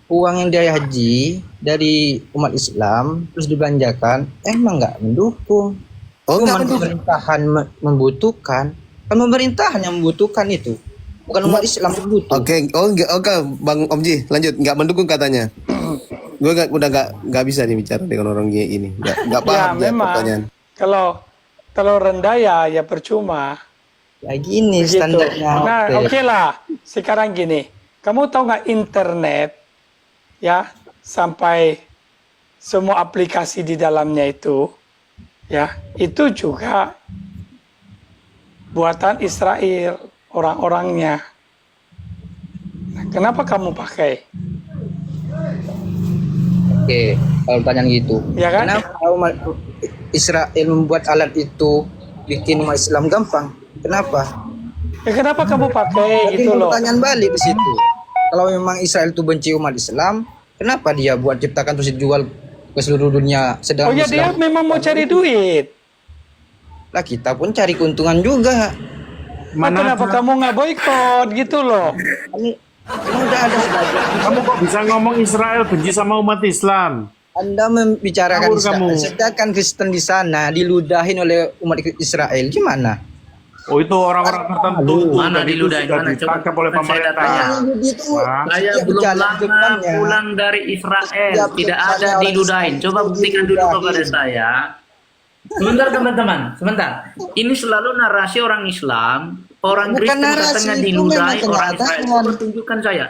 uang yang dari haji dari umat Islam terus dibelanjakan, emang nggak mendukung. Oh, nggak Cuma mendukung. pemerintahan membutuhkan, kan pemerintahan yang membutuhkan itu, bukan umat Islam yang butuh. Oke, oke, Bang Omji, lanjut. Nggak mendukung katanya. Gue udah nggak bisa nih bicara dengan orang ini. Nggak paham Ya memang pertanyaan. kalau rendah ya percuma. Ya gini Begitu. standarnya. Nah, hotel. oke lah. Sekarang gini, kamu tahu nggak internet ya sampai semua aplikasi di dalamnya itu ya itu juga buatan Israel orang-orangnya. Nah, kenapa kamu pakai? Oke, kalau pertanyaan gitu. Ya kan? Kenapa umat Israel membuat alat itu bikin umat Islam gampang? Kenapa? Ya, kenapa kamu pakai Tapi gitu loh? pertanyaan balik di situ. Kalau memang Israel itu benci umat Islam, kenapa dia buat ciptakan terus dijual ke seluruh dunia? Oh Sedangkan ya dia Islam, memang mau cari duit. lah kita pun cari keuntungan juga. Nah, kenapa kamu nggak boikot gitu loh? Emang udah ada sebagian. Kamu kok bisa ngomong Israel benci sama umat Islam? Anda membicarakan Ngawur Israel, kamu. sedangkan Kristen di sana diludahin oleh umat Israel. Gimana? Oh, itu orang-orang tertentu. Mana dan itu diludahin? sudah Mana? Coba ditangkap oleh saya pemerintah. tanya. Itu Wah. Saya setiap belum jalan lama depannya. pulang dari Israel. Setiap Tidak jalan ada orang diludahin. Israel Coba itu buktikan dulu diludahin. kepada saya. Sebentar teman-teman, sebentar. Ini selalu narasi orang Islam, orang Bukan Kristen narasi, katanya itu diludahi memang orang Israel. kenyataan. Coba tunjukkan saya.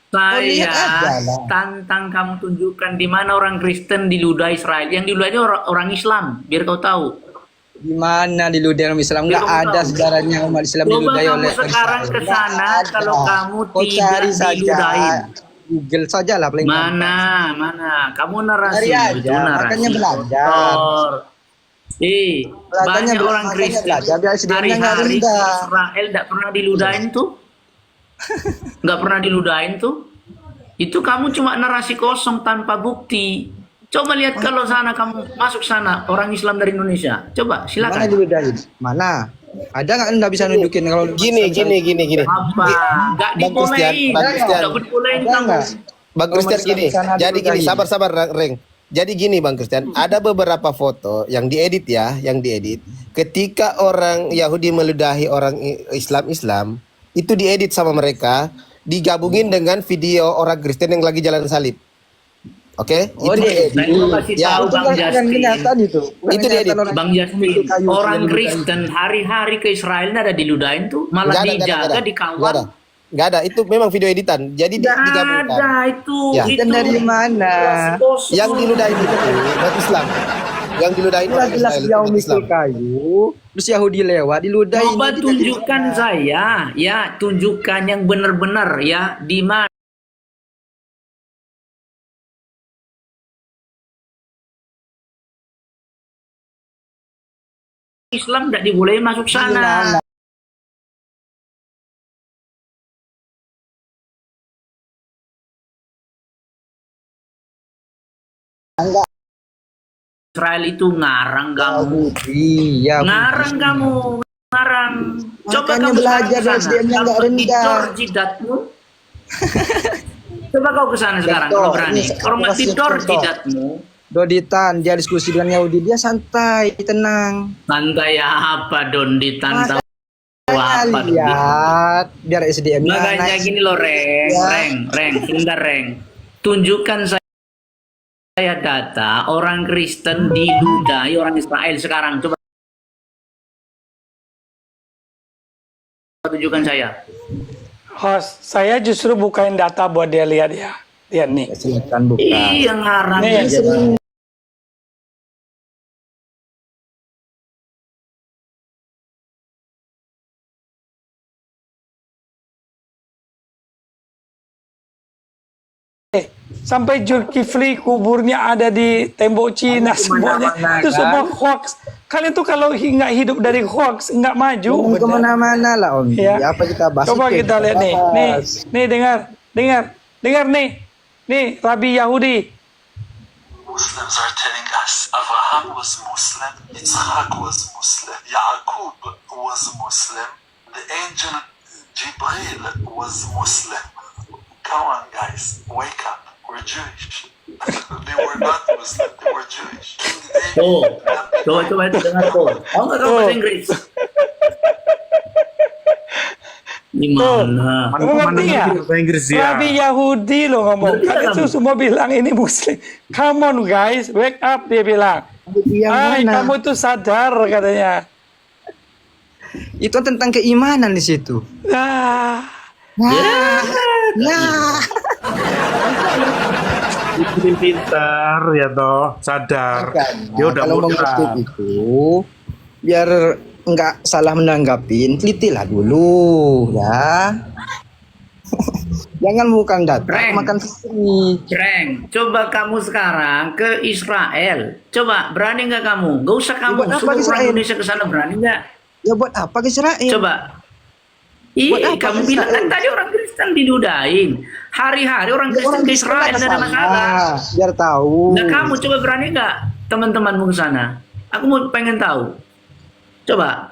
lihat Saya aja lah. tantang kamu tunjukkan di mana orang Kristen diludahi Israel. Yang diludahi orang Islam, biar kau tahu. Di mana diludahi umat Islam? Nggak Kamu ada tahu. sejarahnya umat Islam Coba diludahi kamu oleh sekarang Israel. ke Nggak sana, ada. kalau kamu Kau tidak cari saja. diludahin. Google saja lah paling gampang. Mana? Kamu narasi Cari aja, itu narasi. makanya belajar. Kotor. Belajarnya Banyak orang makanya Kristen belajar, biar SDM-nya nggak hari-hari ke rendah. Israel tidak pernah diludahin tuh. Nggak pernah diludahin tuh. Itu kamu cuma narasi kosong tanpa bukti. Coba lihat kalau sana kamu masuk sana orang Islam dari Indonesia. Coba Mana silakan. diludahi? Mana? Ada nggak Anda bisa nunjukin kalau Gini. Apa? Nggak Bang Christian, dibolehin. Bang Christian. Nggak dibolehin Ada kamu. nggak? Bang Christian Kalau gini, di sana jadi gini, diludahi. sabar Reng. Jadi gini Bang Christian, ada beberapa foto yang diedit ya, ketika orang Yahudi meludahi orang Islam, itu diedit sama mereka, digabungin dengan video orang Kristen yang lagi jalan salib. Oke? Oh, Itu diedit. Saya mau kasih Ya, tahu Itu Bang bukan Justin. kenyataan itu. Bukan Itu kenyataan diedit. orang- Bang Jasmine, Kayu, orang yang Kristen hari-hari ke Israel nggak ada diludahin tuh, malah dijaga, dikawal. Nggak ada, itu memang video editan. Jadi Nggak digabungkan. ada itu. Ya. Itu Dan dari mana? Yang diludahin itu umat Islam. Yang diludahin orang Jelas Israel dia umat mikul Islam. kayu, terus Yahudi lewat diludahi. Coba Ini kita tunjukkan tidak- saya, ya tunjukkan yang benar-benar ya di mana Islam tidak dibolehin masuk sana. Israel itu ngarang kamu. Iya. Ngarang kamu, ngarang. Coba Makanya kamu belajar sekarang dari SDM-nya kesana, nggak kamu rendah. tidur jidatmu. Coba kau ke sana sekarang, Contoh, kalau berani. ini Kalau nggak kasih tidur contoh. jidatmu, Doditan dia diskusi dengan Yahudi, dia santai, tenang. santai apa Donditan? apa tuh? lihat biar SDM Makanya gini loh, Reng, sebentar, Reng. Tunjukkan saya data orang Kristen diludahi orang Israel sekarang. Coba tunjukkan saya. Host, saya justru bukain data buat dia lihat ya. Lihat nih. silakan buka. Iya ngarang Nih, aja. Sampai Zulkifli kuburnya ada di tembok Cina semuanya. Kemana-mana, Itu kan? semua hoax. Kalian tuh kalau nggak hidup dari hoax nggak maju. Jangan kemana-mana lah Om. Ya. Apa kita bahas? Coba itu kita yang lihat nih. Nih, bahas. nih dengar nih. Nih, Rabi Yahudi. Muslims are telling us Abraham was Muslim, Yitzhak was Muslim, Yaqub was Muslim, the angel Jibril was Muslim. Come on, guys, wake up. We're Jewish. They were not Muslim, they were Jewish. King David, Coba itu dengar tuh. Tahu nggak kamu bahasa Inggris? Gimana? Kamu ngerti ya? Bahasa Inggris ya. Rabi Yahudi lo ngomong. Ngerti Kalian nggak tuh kamu? semua bilang ini Muslim. Come on guys, wake up dia bilang. Yang Hai, mana? kamu tuh sadar katanya. Itu tentang keimanan di situ. Ah, Pintar ya toh, sadar. Makanya, Dia udah kalau mudah. mengutip itu biar nggak salah menanggapin, telitilah dulu ya. Jangan bukan data, Reng. makan sendiri. Reng, coba kamu sekarang ke Israel. Coba, berani nggak kamu? Gak usah kamu, Buat apa suruh ke orang Israel? Indonesia ke sana, berani nggak? Ya buat apa ke Israel? Coba. Buat Ih, apa kamu ke bilang kan Israel? tadi orang Kristen diludahin. Hari-hari orang Ya, Kristen ke Israel Kristen tidak ada ke sana, masalah. biar tahu. Nah, kamu coba berani nggak teman-temanmu ke sana? Aku mau pengen tahu. Coba.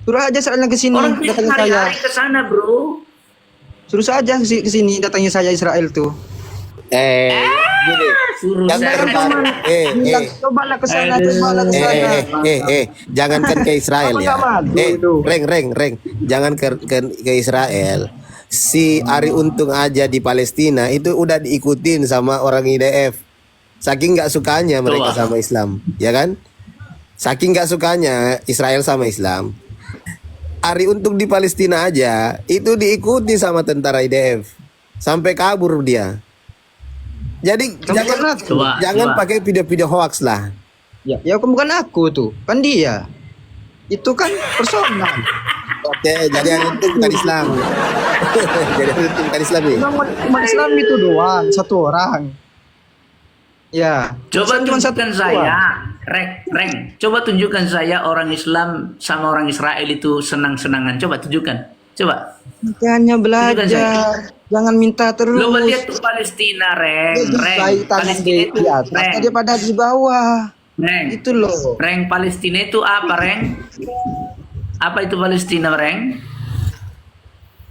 Suruh aja Israelnya ke sini, Orang Kristen datangin saya. hari-hari ke sana, bro. Suruh saja ke sini, datangnya saya Israel tuh. Gini. Suruh Jangan saya. terbaru. Bilang, cobalah ke sana, Aduh. cobalah ke sana. Jangankan ke Israel Apa ya. nggak maju itu? Reng. Jangan ke Israel. Si Ari Untung aja di Palestina itu udah diikutin sama orang IDF. Saking nggak sukanya mereka Coba. sama Islam, ya kan? Saking nggak sukanya Israel sama Islam. Ari Untung di Palestina aja itu diikuti sama tentara IDF. Sampai kabur dia. Jadi Coba, jangan coba. pakai video-video hoax lah. Ya bukan aku tuh, kan dia. Itu kan personal. Oke, jadi Ari Untung bukan Islam. Jadi Ari Untung bukan Islam nih. Umat Islam itu doang, satu orang. Ya. Coba cuma tunjukkan satu saya, Reng. Coba tunjukkan saya orang Islam sama orang Israel itu senang-senangan. Coba tunjukkan. Coba. Makanya belajar, jangan minta terus. Lo lihat tuh Palestina, Reng. Baik tangan Palestina itu, di atas Reng. daripada di bawah. Reng. Itu loh. Reng, Palestina itu apa, Reng? Apa itu Palestina, Reng?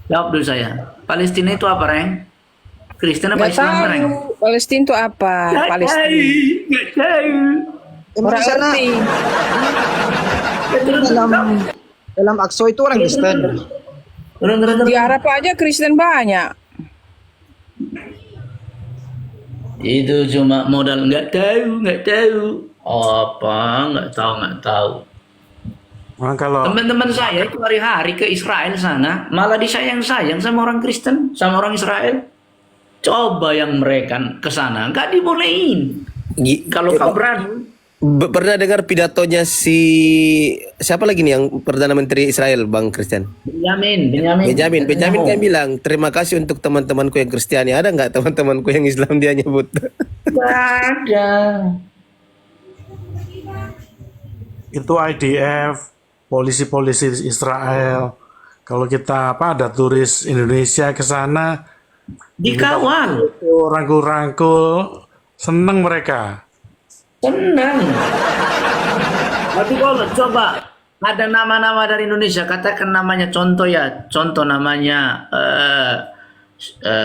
Jawab dulu saya. Palestina itu apa, Reng? Kristen apa Nggak Islam, Reng? tahu Palestina itu apa? Palestina. Nggak tahu. Emang Orang di sana ngerti. dalam Aqsa itu orang Kristen. Di Arab aja Kristen banyak. Itu cuma modal nggak tahu. Apa? Nggak tahu. Nah, kalau Teman-teman saya itu hari-hari ke Israel sana, malah disayang-sayang sama orang Kristen, sama orang Israel. Coba yang mereka ke sana, nggak dibolehin. Kalau kau berani. Pernah dengar pidatonya si siapa lagi nih yang Perdana Menteri Israel, Bang Christian? Benjamin Kan bilang terima kasih untuk teman-temanku yang Kristiani. Ada nggak teman-temanku yang Islam dia nyebut? Nggak ada. itu IDF, polisi-polisi Israel. Kalau kita ada turis Indonesia ke sana, Dikawal. rangkul-rangkul, seneng mereka. Tenang. Tapi kalau coba ada nama-nama dari Indonesia, katakan namanya contoh namanya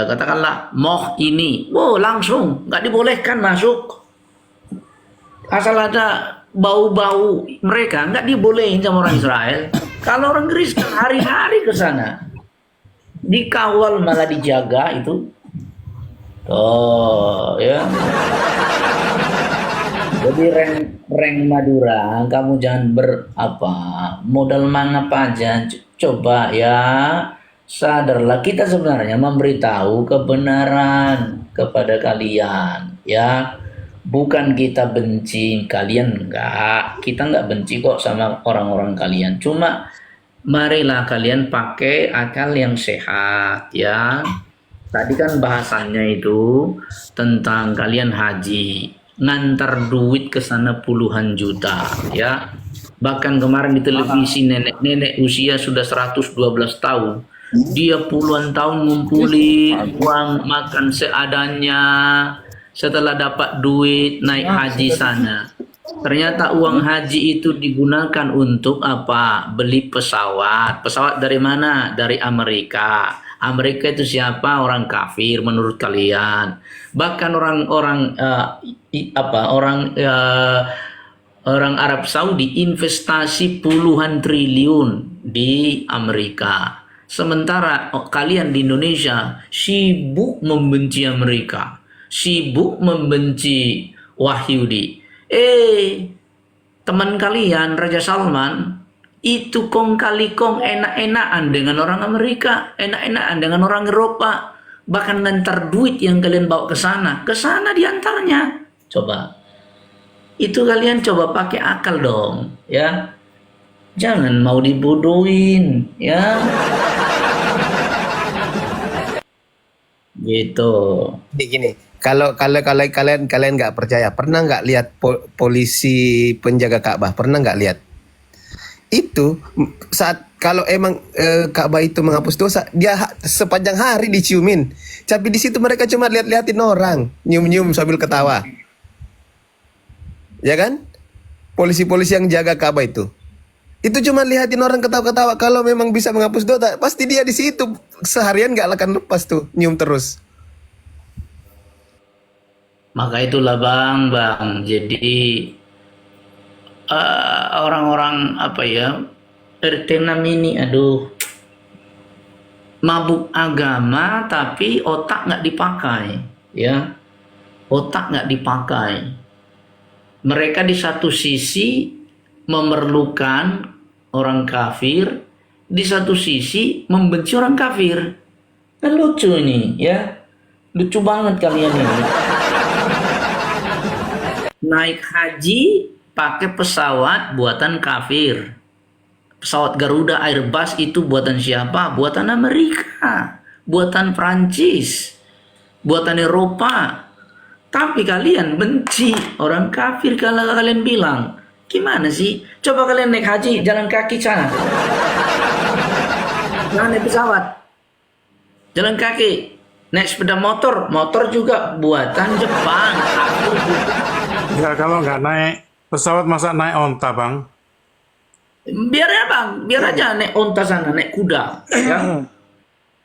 katakanlah Moh ini, wow langsung nggak dibolehkan masuk. Asal ada bau-bau mereka nggak dibolehin sama orang Israel. Kalau orang Inggris kan hari-hari ke sana, dikawal malah dijaga itu. Oh ya. Jadi reng Madura, kamu jangan modal mangap aja. Coba ya, sadarlah kita sebenarnya memberitahu kebenaran kepada kalian ya. Bukan kita benci kalian, enggak. Kita enggak benci kok sama orang-orang kalian. Cuma marilah kalian pakai akal yang sehat ya. Tadi kan bahasannya itu tentang kalian haji, ngantar duit ke sana puluhan juta ya. Bahkan kemarin di televisi nenek-nenek usia sudah 112 tahun. Dia puluhan tahun ngumpulin uang makan seadanya. Setelah dapat duit naik haji sana, ternyata uang haji itu digunakan untuk apa? Beli pesawat. Pesawat dari mana? Dari Amerika. Amerika itu siapa? Orang kafir menurut kalian. Bahkan orang Arab Saudi investasi puluhan triliun di Amerika. Sementara kalian di Indonesia sibuk membenci Amerika, sibuk membenci Wahyudi. Teman kalian Raja Salman itu kong kali kong enak-enakan dengan orang Amerika, enak-enakan dengan orang Eropa, bahkan ngantar duit yang kalian bawa ke sana diantarnya. Coba, itu kalian coba pakai akal dong, ya. Jangan mau dibodohin, ya. Gitu. Gini, kalau kalian nggak percaya, pernah nggak lihat polisi penjaga Ka'bah? Pernah nggak lihat? Itu saat kalau emang Ka'bah itu menghapus dosa, dia sepanjang hari diciumin. Tapi di situ mereka cuma lihat-liatin orang, nyium-nyium sambil ketawa. Ya kan? Polisi-polisi yang jaga Ka'bah itu cuma lihatin orang ketawa-ketawa. Kalau memang bisa menghapus dosa, pasti dia di situ seharian nggak akan lepas tuh, nyium terus. Maka itulah bang. Jadi orang-orang RT6 ini, mabuk agama tapi otak nggak dipakai, ya. Otak nggak dipakai. Mereka di satu sisi memerlukan orang kafir, di satu sisi membenci orang kafir. Kan lucu ini, ya. Lucu banget kalian ini. Naik haji pakai pesawat buatan kafir. Pesawat Garuda Airbus itu buatan siapa? Buatan Amerika, buatan Prancis, buatan Eropa. Tapi kalian benci orang kafir. Kalau kalian bilang, gimana sih? Coba kalian naik haji jalan kaki sana. Jangan naik pesawat. Jalan kaki. Naik sepeda motor juga buatan Jepang. Ya kalau nggak naik pesawat masa naik onta bang? Biar ya bang, biar aja naik onta sana, naik kuda, ya.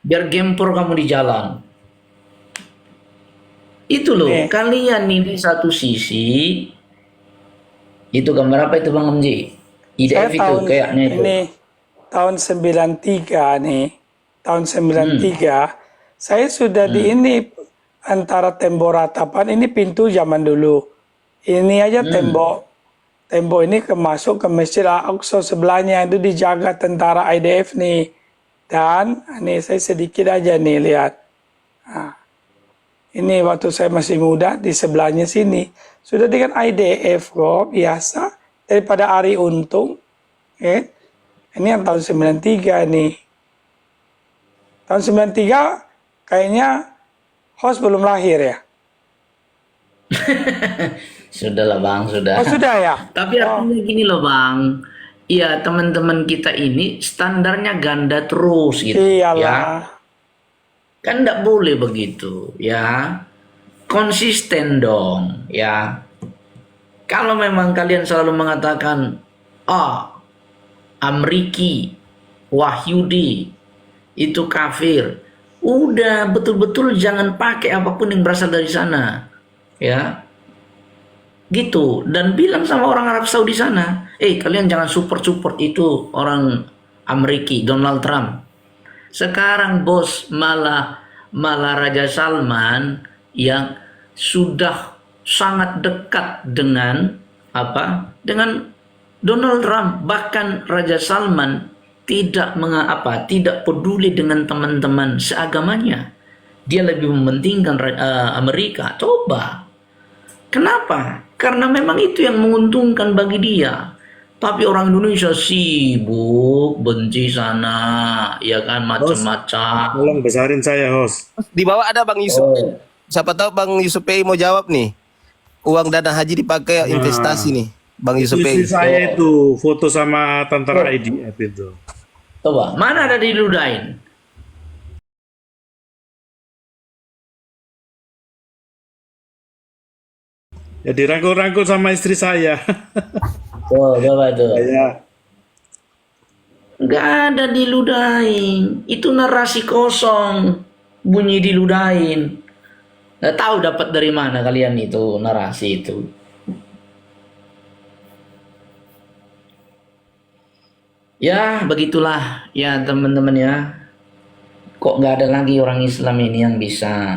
Biar gempor kamu di jalan. Itu loh, kalian nih di satu sisi, itu gambar apa itu bang Omji? IDF itu kayaknya itu. Ini tahun 93 nih, tahun 93, saya sudah di ini antara tembok ratapan, ini pintu zaman dulu. Ini aja tembok ini masuk ke Masjid Al-Aqsa sebelahnya itu dijaga tentara IDF nih. Dan ini saya sedikit aja nih lihat. Nah, ini waktu saya masih muda di sebelahnya sini sudah dengan IDF kok biasa daripada Ari Untung. Ini yang tahun 93 nih. Tahun 93 kayaknya host belum lahir ya. Sudahlah bang, sudah. Oh sudah ya. Tapi artinya gini loh bang, ya teman-teman kita ini standarnya ganda terus gitu. Iyalah. Ya. Kan tidak boleh begitu, ya. Konsisten dong, ya. Kalau memang kalian selalu mengatakan, Amriki, Wahyudi, itu kafir. Udah betul-betul jangan pakai apapun yang berasal dari sana, ya. Gitu. Dan bilang sama orang Arab Saudi sana, kalian jangan support itu orang Amerika, Donald Trump. Sekarang bos malah Raja Salman yang sudah sangat dekat dengan dengan Donald Trump. Bahkan Raja Salman tidak tidak peduli dengan teman-teman seagamanya. Dia lebih mementingkan Amerika. Coba. Kenapa? Karena memang itu yang menguntungkan bagi dia. Tapi orang Indonesia sibuk, benci sana, ya kan, macam-macam. Tolong besarin saya, host. Di bawah ada Bang Yusuf. Siapa tahu Bang Yusuf PI mau jawab nih. Uang dana haji dipakai investasi nih, Bang Yusuf PI. Istri saya itu foto sama tentara IDF itu. Coba, mana ada diludahin? Ya dirangkul-rangkul sama istri saya. Coba tuh. Ya. Nggak ada diludahin. Itu narasi kosong. Bunyi diludahin. Nggak tahu dapat dari mana kalian itu narasi itu. Ya, begitulah ya teman-teman ya. Kok nggak ada lagi orang Islam ini yang bisa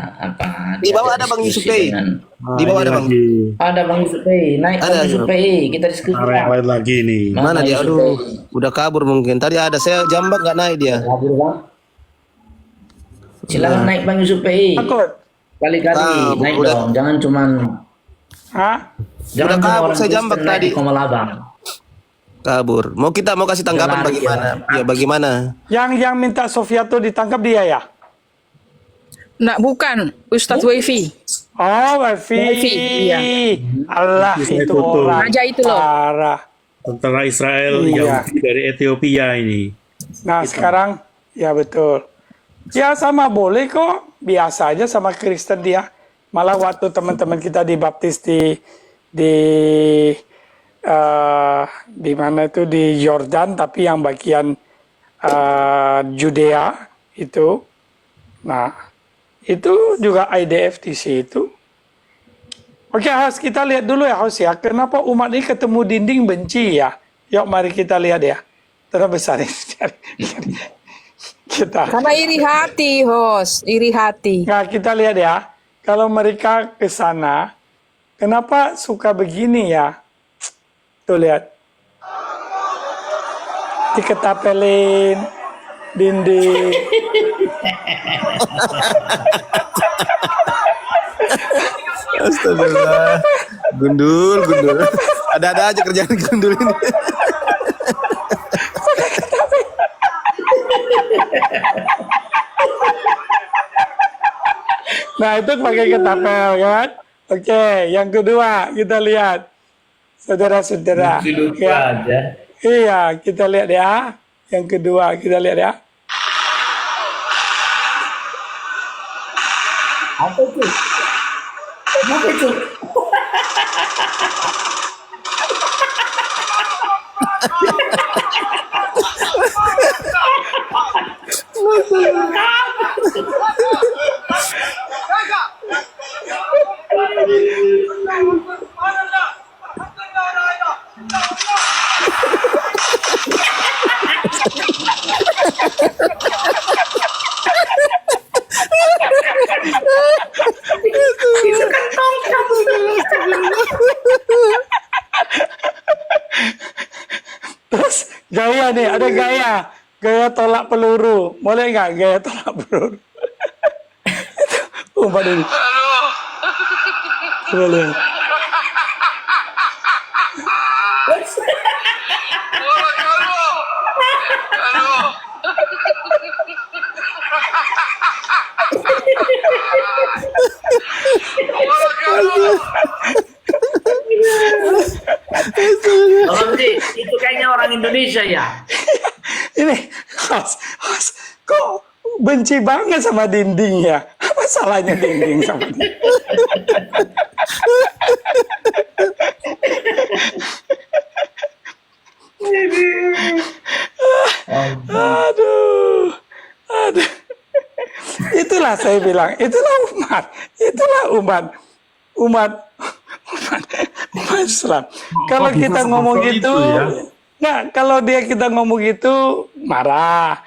Di bawah ada Bang Yusuf PI. Nah, Di bawah ini ada Bang. lagi. Ada Bang Yusuf PI, naik Ada, Bang Yusuf PI, kita diskusi. Cara yang lain lagi nih. Mana dia? Yusuf Aduh, PI? udah kabur mungkin. Tadi ada saya jambak nggak naik dia. Kabur, Bang. Silakan naik Bang Yusuf PI. Takut. Kali-kali Ah, naik udah. dong, jangan cuman Hah? jangan cuma kabur, orang saya Kristen jambak naik tadi. di Komalabang. Kabur. Mau kasih tanggapan Udah lari bagaimana? Ya bagaimana? Yang minta Sofia tuh ditangkap dia ya? Nah, bukan Ustadz Wifi. Oh, Wifi. Wifi, iya. Allah, Itu saya itu foto. orang Raja itu loh. parah. Tentara Israel Iya. Yahudi dari Ethiopia ini. Nah, sekarang ya betul. Ya sama boleh kok. Biasa aja sama Kristen dia. Malah waktu teman-teman kita dibaptis di mana itu di Yordan, tapi yang bagian Judea itu. Nah, itu juga IDF di situ. Oke, Haus, kita lihat dulu ya, Haus ya. Kenapa umat ini ketemu dinding benci ya? Yuk, mari kita lihat ya. Terus besarin. Kita. Karena iri hati, host. Iri hati. Nah, kita lihat ya. Kalau mereka ke sana, kenapa suka begini ya? Tuh lihat. Diketapelin dinding. Astagfirullah. Gundul. Ada aja kerjaan gundul ini. Nah, itu pakai ketapel kan? Oke, yang kedua kita lihat. Saudara-saudara. Lucu-lucu Ya. aja. Iya, kita lihat ya. Yang kedua, kita lihat ya. Apa itu? Apa itu? Itu kan tongkat. Terus gaya nih, ada gaya. Gaya tolak peluru. Boleh nggak gaya tolak peluru? Itu umpah dulu. Coba lihat. Tolong sih, itu kayaknya orang Indonesia ya. Ini, Mas, kok benci banget sama dinding ya? Apa salahnya dinding sama dinding? Aduh. Itulah saya bilang, itulah umat Islam. Kalau kita bisa ngomong seperti gitu, itu ya? Nah, kalau dia kita ngomong gitu marah.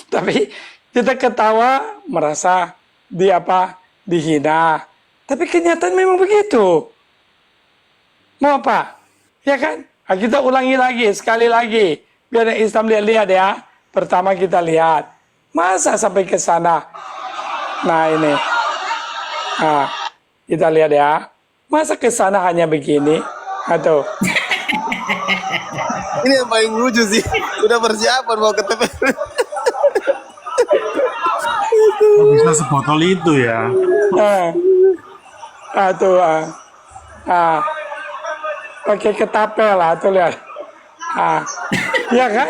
Tapi kita ketawa merasa dihina. Tapi kenyataan memang begitu. Mau apa? Ya kan? Nah, kita ulangi lagi, sekali lagi. Biar yang Islam lihat ya. Pertama kita lihat. Masa sampai ke sana? Nah, ini. Nah, kita lihat ya. Masa ke sana hanya begini? Atau Ini yang paling lucu sih. Udah persiapan mau ke TPS. Kok bisa sebotol itu ya? pakai ketapel lah, tuh lihat. Ya kan?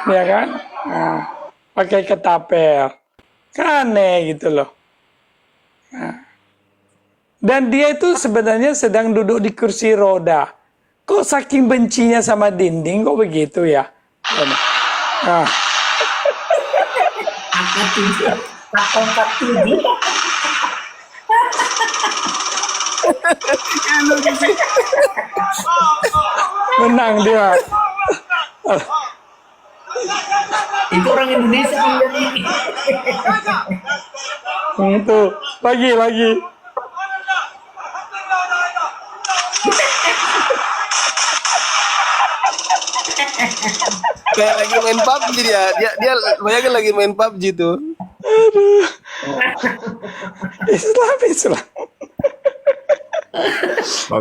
Ya kan? Pakai ketapel. Kan aneh gitu loh. Dan dia itu sebenarnya sedang duduk di kursi roda. Kok saking bencinya sama dinding, kok begitu ya? Menang dia. Itu orang Indonesia yang jadi. Itu lagi. Kayak lagi main PUBG dia bayangin lagi main PUBG tuh. Islam.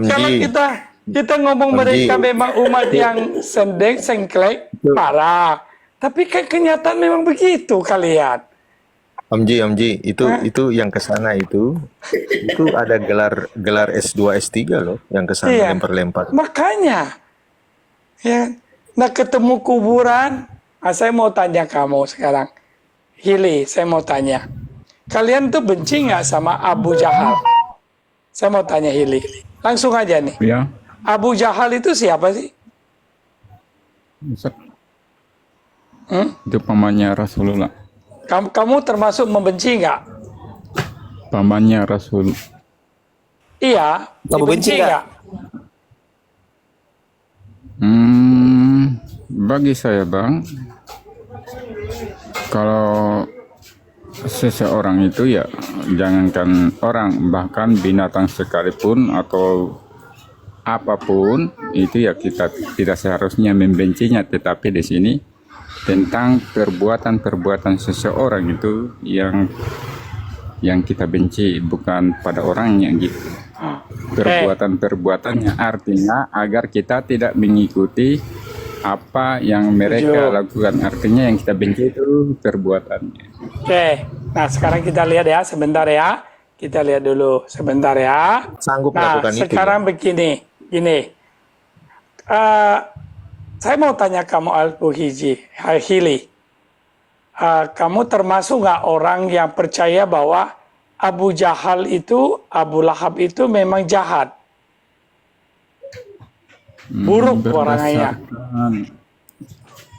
Kalau kita ngomong mereka memang umat yang sengklek, parah. Tapi kan kenyataan memang begitu kalian. Omji, itu yang ke sana itu ada gelar S2 S3 loh yang ke sana Iya. lempar-lempar. Makanya, ya, nah ketemu kuburan. Saya mau tanya kamu sekarang, Hili, saya mau tanya, kalian tuh benci nggak sama Abu Jahal? Saya mau tanya Hili, langsung aja nih. Ya, Abu Jahal itu siapa sih? Ustaz. Itu pamannya Rasulullah. Kamu termasuk membenci nggak? Pamannya Rasul. Iya, Kamu benci nggak? Bagi saya Bang, kalau seseorang itu ya jangankan orang, bahkan binatang sekalipun atau apapun itu ya kita tidak seharusnya membencinya, tetapi di sini tentang perbuatan-perbuatan seseorang itu yang kita benci, bukan pada orangnya gitu. Perbuatan-perbuatannya artinya agar kita tidak mengikuti apa yang mereka lakukan, artinya yang kita benci itu perbuatannya. Oke, nah sekarang kita lihat ya, sebentar ya. Kita lihat dulu sebentar ya. Sanggup Nah, melakukan itu. sekarang begini. Saya mau tanya kamu Hili. Kamu termasuk nggak orang yang percaya bahwa Abu Jahal itu, Abu Lahab itu memang jahat? Buruk orangnya.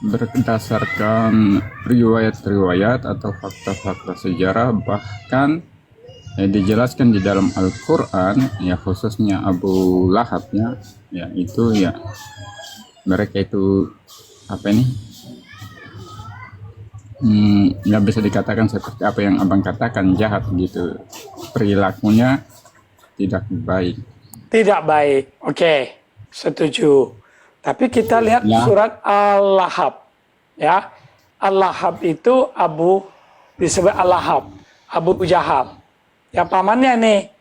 Berdasarkan riwayat-riwayat atau fakta-fakta sejarah, bahkan dijelaskan di dalam Al-Quran, ya khususnya Abu Lahabnya, ya itu ya mereka itu apa ini? Nggak bisa dikatakan seperti apa yang abang katakan, jahat gitu, perilakunya tidak baik. Tidak baik, oke, setuju. Tapi kita lihat surat Al-Lahab, ya. Al-Lahab itu disebut Al-Lahab, Abu Jahal. Ya pamannya nih,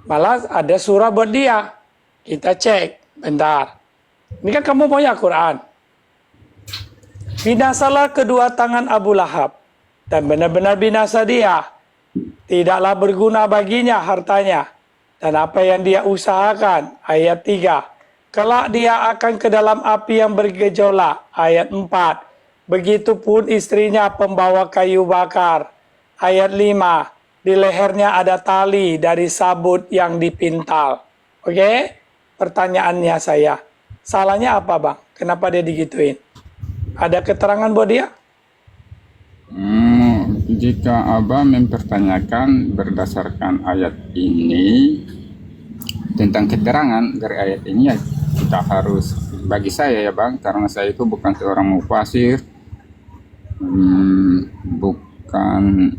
malah ada surah buat dia. Kita cek, bentar. Ini kan kamu punya Quran. Binasalah kedua tangan Abu Lahab, dan benar-benar binasa dia. Tidaklah berguna baginya hartanya, dan apa yang dia usahakan. Ayat 3. Kelak dia akan ke dalam api yang bergejolak. Ayat 4. Begitupun istrinya pembawa kayu bakar. Ayat 5. Di lehernya ada tali dari sabut yang dipintal. Oke? Pertanyaannya saya, salahnya apa Bang? Kenapa dia digituin? Ada keterangan buat dia? Jika abang mempertanyakan berdasarkan ayat ini, tentang keterangan dari ayat ini, ya kita harus bagi saya ya Bang, karena saya itu bukan seorang mufasir, bukan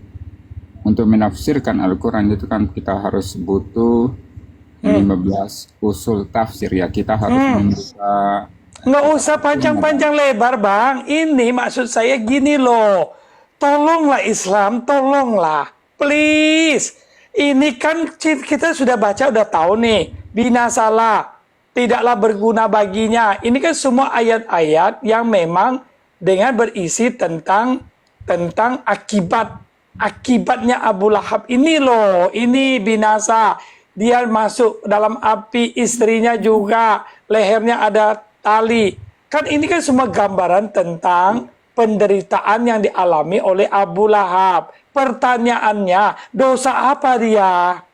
untuk menafsirkan Al-Quran itu kan kita harus butuh 15 usul tafsir ya. Kita harus membuka. Nggak usah panjang-panjang lebar, Bang. Ini maksud saya gini loh. Tolonglah Islam, tolonglah. Please. Ini kan kita sudah baca, udah tahu nih. Binasalah. Tidaklah berguna baginya. Ini kan semua ayat-ayat yang memang dengan berisi tentang akibatnya Abu Lahab ini loh. Ini binasa. Dia masuk dalam api, istrinya juga. Lehernya ada tali. Kan ini kan semua gambaran tentang penderitaan yang dialami oleh Abu Lahab. Pertanyaannya, dosa apa dia?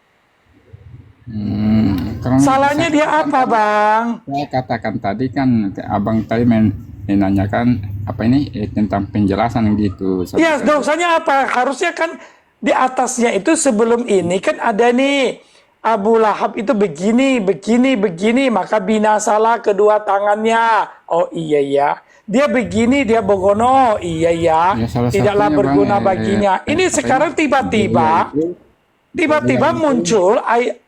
Salahnya dia apa, Bang? Saya katakan tadi kan, Abang tadi menanyakan apa ini tentang penjelasan gitu. Ya, dosanya apa? Harusnya kan di atasnya itu sebelum ini kan ada nih. Abu Lahab itu begini, maka binasalah kedua tangannya. Oh iya ya. Dia begini, dia begono. Iya ya. Tidaklah berguna baginya. Ini sekarang tiba-tiba muncul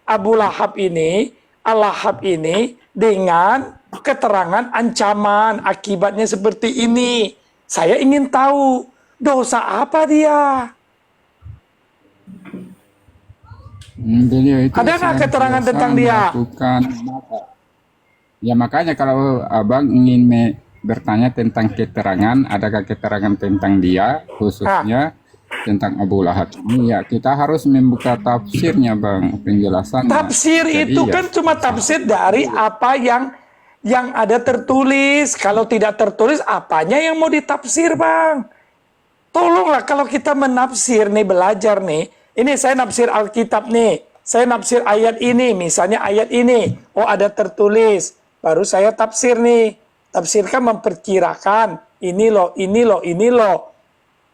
Abu Lahab ini, Al-Lahab ini dengan keterangan ancaman akibatnya seperti ini. Saya ingin tahu dosa apa dia? Beliau itu ada nggak keterangan tentang dia? Ya makanya kalau Abang ingin bertanya tentang keterangan, adakah keterangan tentang dia khususnya tentang Abu Lahab ini? Ya kita harus membuka tafsirnya Bang, penjelasan. Tafsir itu kan cuma tafsir dari apa yang ada tertulis. Kalau tidak tertulis, apanya yang mau ditafsir, Bang? Tolonglah kalau kita menafsir nih, belajar nih. Ini saya nafsir Alkitab nih. Saya nafsir ayat ini, misalnya ayat ini. Oh, ada tertulis. Baru saya tafsir nih. Tafsirkan memperkirakan. Ini loh.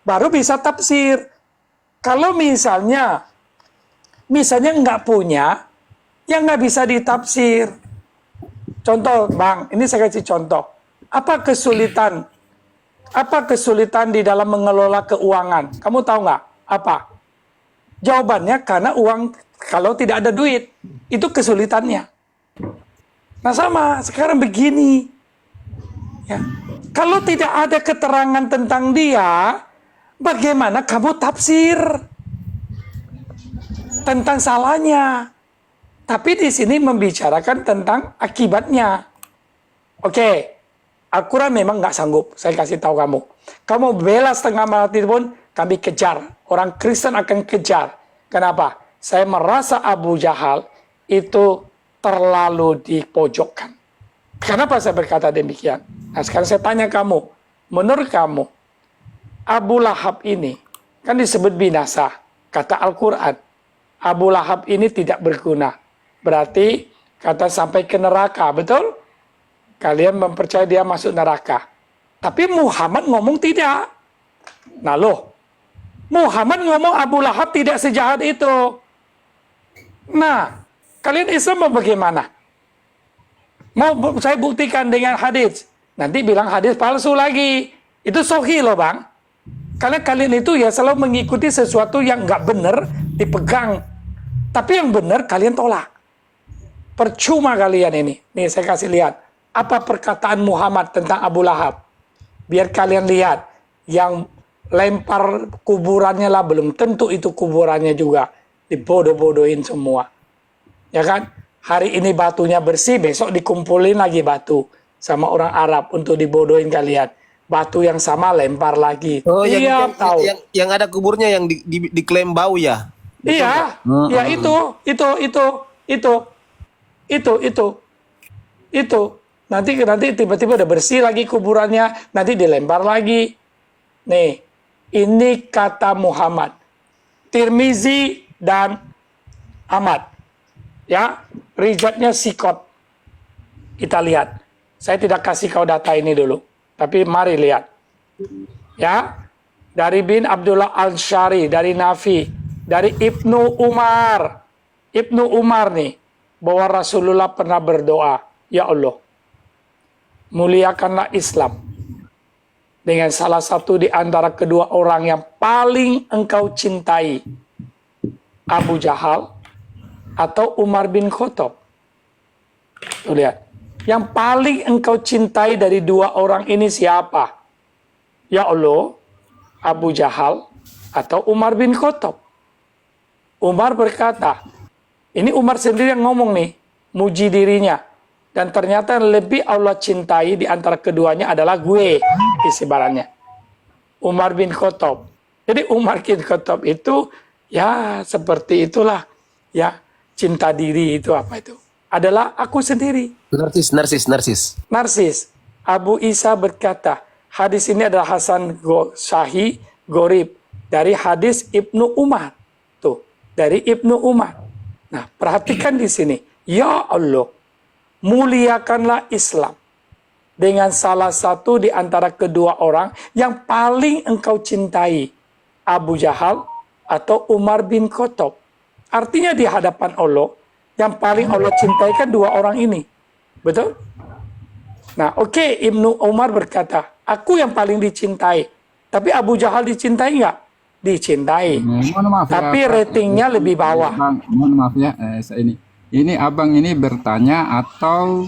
Baru bisa tafsir. Kalau misalnya nggak punya, ya nggak bisa ditafsir. Contoh, Bang, ini saya kasih contoh. Apa kesulitan di dalam mengelola keuangan? Kamu tahu nggak? Apa? Jawabannya karena uang, kalau tidak ada duit, itu kesulitannya. Nah sama, sekarang begini. Ya. Kalau tidak ada keterangan tentang dia, bagaimana kamu tafsir tentang salahnya? Tapi di sini membicarakan tentang akibatnya. Oke, Al-Quran memang nggak sanggup. Saya kasih tahu kamu. Kamu bela setengah mati pun kami kejar. Orang Kristen akan kejar. Kenapa? Saya merasa Abu Jahal itu terlalu dipojokkan. Kenapa saya berkata demikian? Nah sekarang saya tanya kamu. Menurut kamu, Abu Lahab ini kan disebut binasa. Kata Al-Quran. Abu Lahab ini tidak berguna. Berarti kata sampai ke neraka. Betul? Kalian mempercayai dia masuk neraka. Tapi Muhammad ngomong tidak. Nah loh. Muhammad ngomong Abu Lahab tidak sejahat itu. Nah, kalian Islam mau bagaimana? Mau saya buktikan dengan hadis. Nanti bilang hadis palsu lagi. Itu sahih loh, Bang. Karena kalian itu ya selalu mengikuti sesuatu yang nggak benar, dipegang. Tapi yang benar kalian tolak. Percuma kalian ini. Nih saya kasih lihat. Apa perkataan Muhammad tentang Abu Lahab? Biar kalian lihat. Yang lempar kuburannya lah, belum tentu itu kuburannya juga. Dibodoh-bodohin semua. Ya kan? Hari ini batunya bersih, besok dikumpulin lagi batu sama orang Arab untuk dibodohin kalian. Batu yang sama lempar lagi. Oh, Iya, tahu. Yang ada kuburnya yang diklaim bau ya. Iya, ya itu. Nanti tiba-tiba udah bersih lagi kuburannya, nanti dilempar lagi. Nih, ini kata Muhammad, Tirmizi dan Ahmad. Ya, riwayatnya Sikot. Kita lihat. Saya tidak kasih kau data ini dulu, tapi mari lihat. Ya, dari bin Abdullah Al-Syari, dari Nafi, dari Ibnu Umar. Ibnu Umar nih, bahwa Rasulullah pernah berdoa, ya Allah, muliakanlah Islam dengan salah satu di antara kedua orang yang paling engkau cintai, Abu Jahal atau Umar bin Khattab. Tuh lihat, yang paling engkau cintai dari dua orang ini siapa? Ya Allah, Abu Jahal atau Umar bin Khattab. Umar berkata, ini Umar sendiri yang ngomong nih, muji dirinya. Dan ternyata lebih Allah cintai di antara keduanya adalah gue, isi barannya. Umar bin Khattab. Jadi Umar bin Khattab itu, ya seperti itulah. Ya, cinta diri itu apa itu? Adalah aku sendiri. Narsis. Abu Isa berkata, hadis ini adalah Hasan Sahih Gorib dari hadis Ibnu Umar. Tuh, dari Ibnu Umar. Nah, perhatikan di sini. Ya Allah, muliakanlah Islam dengan salah satu di antara kedua orang yang paling engkau cintai, Abu Jahal atau Umar bin Khattab. Artinya di hadapan Allah, yang paling Allah cintai kan dua orang ini. Betul? Nah, oke, Ibnu Umar berkata, aku yang paling dicintai. Tapi Abu Jahal dicintai nggak? Dicintai. Mohon maaf ya, Tapi Pak. ratingnya lebih bawah. Bang, mohon maaf ya, ini abang ini bertanya atau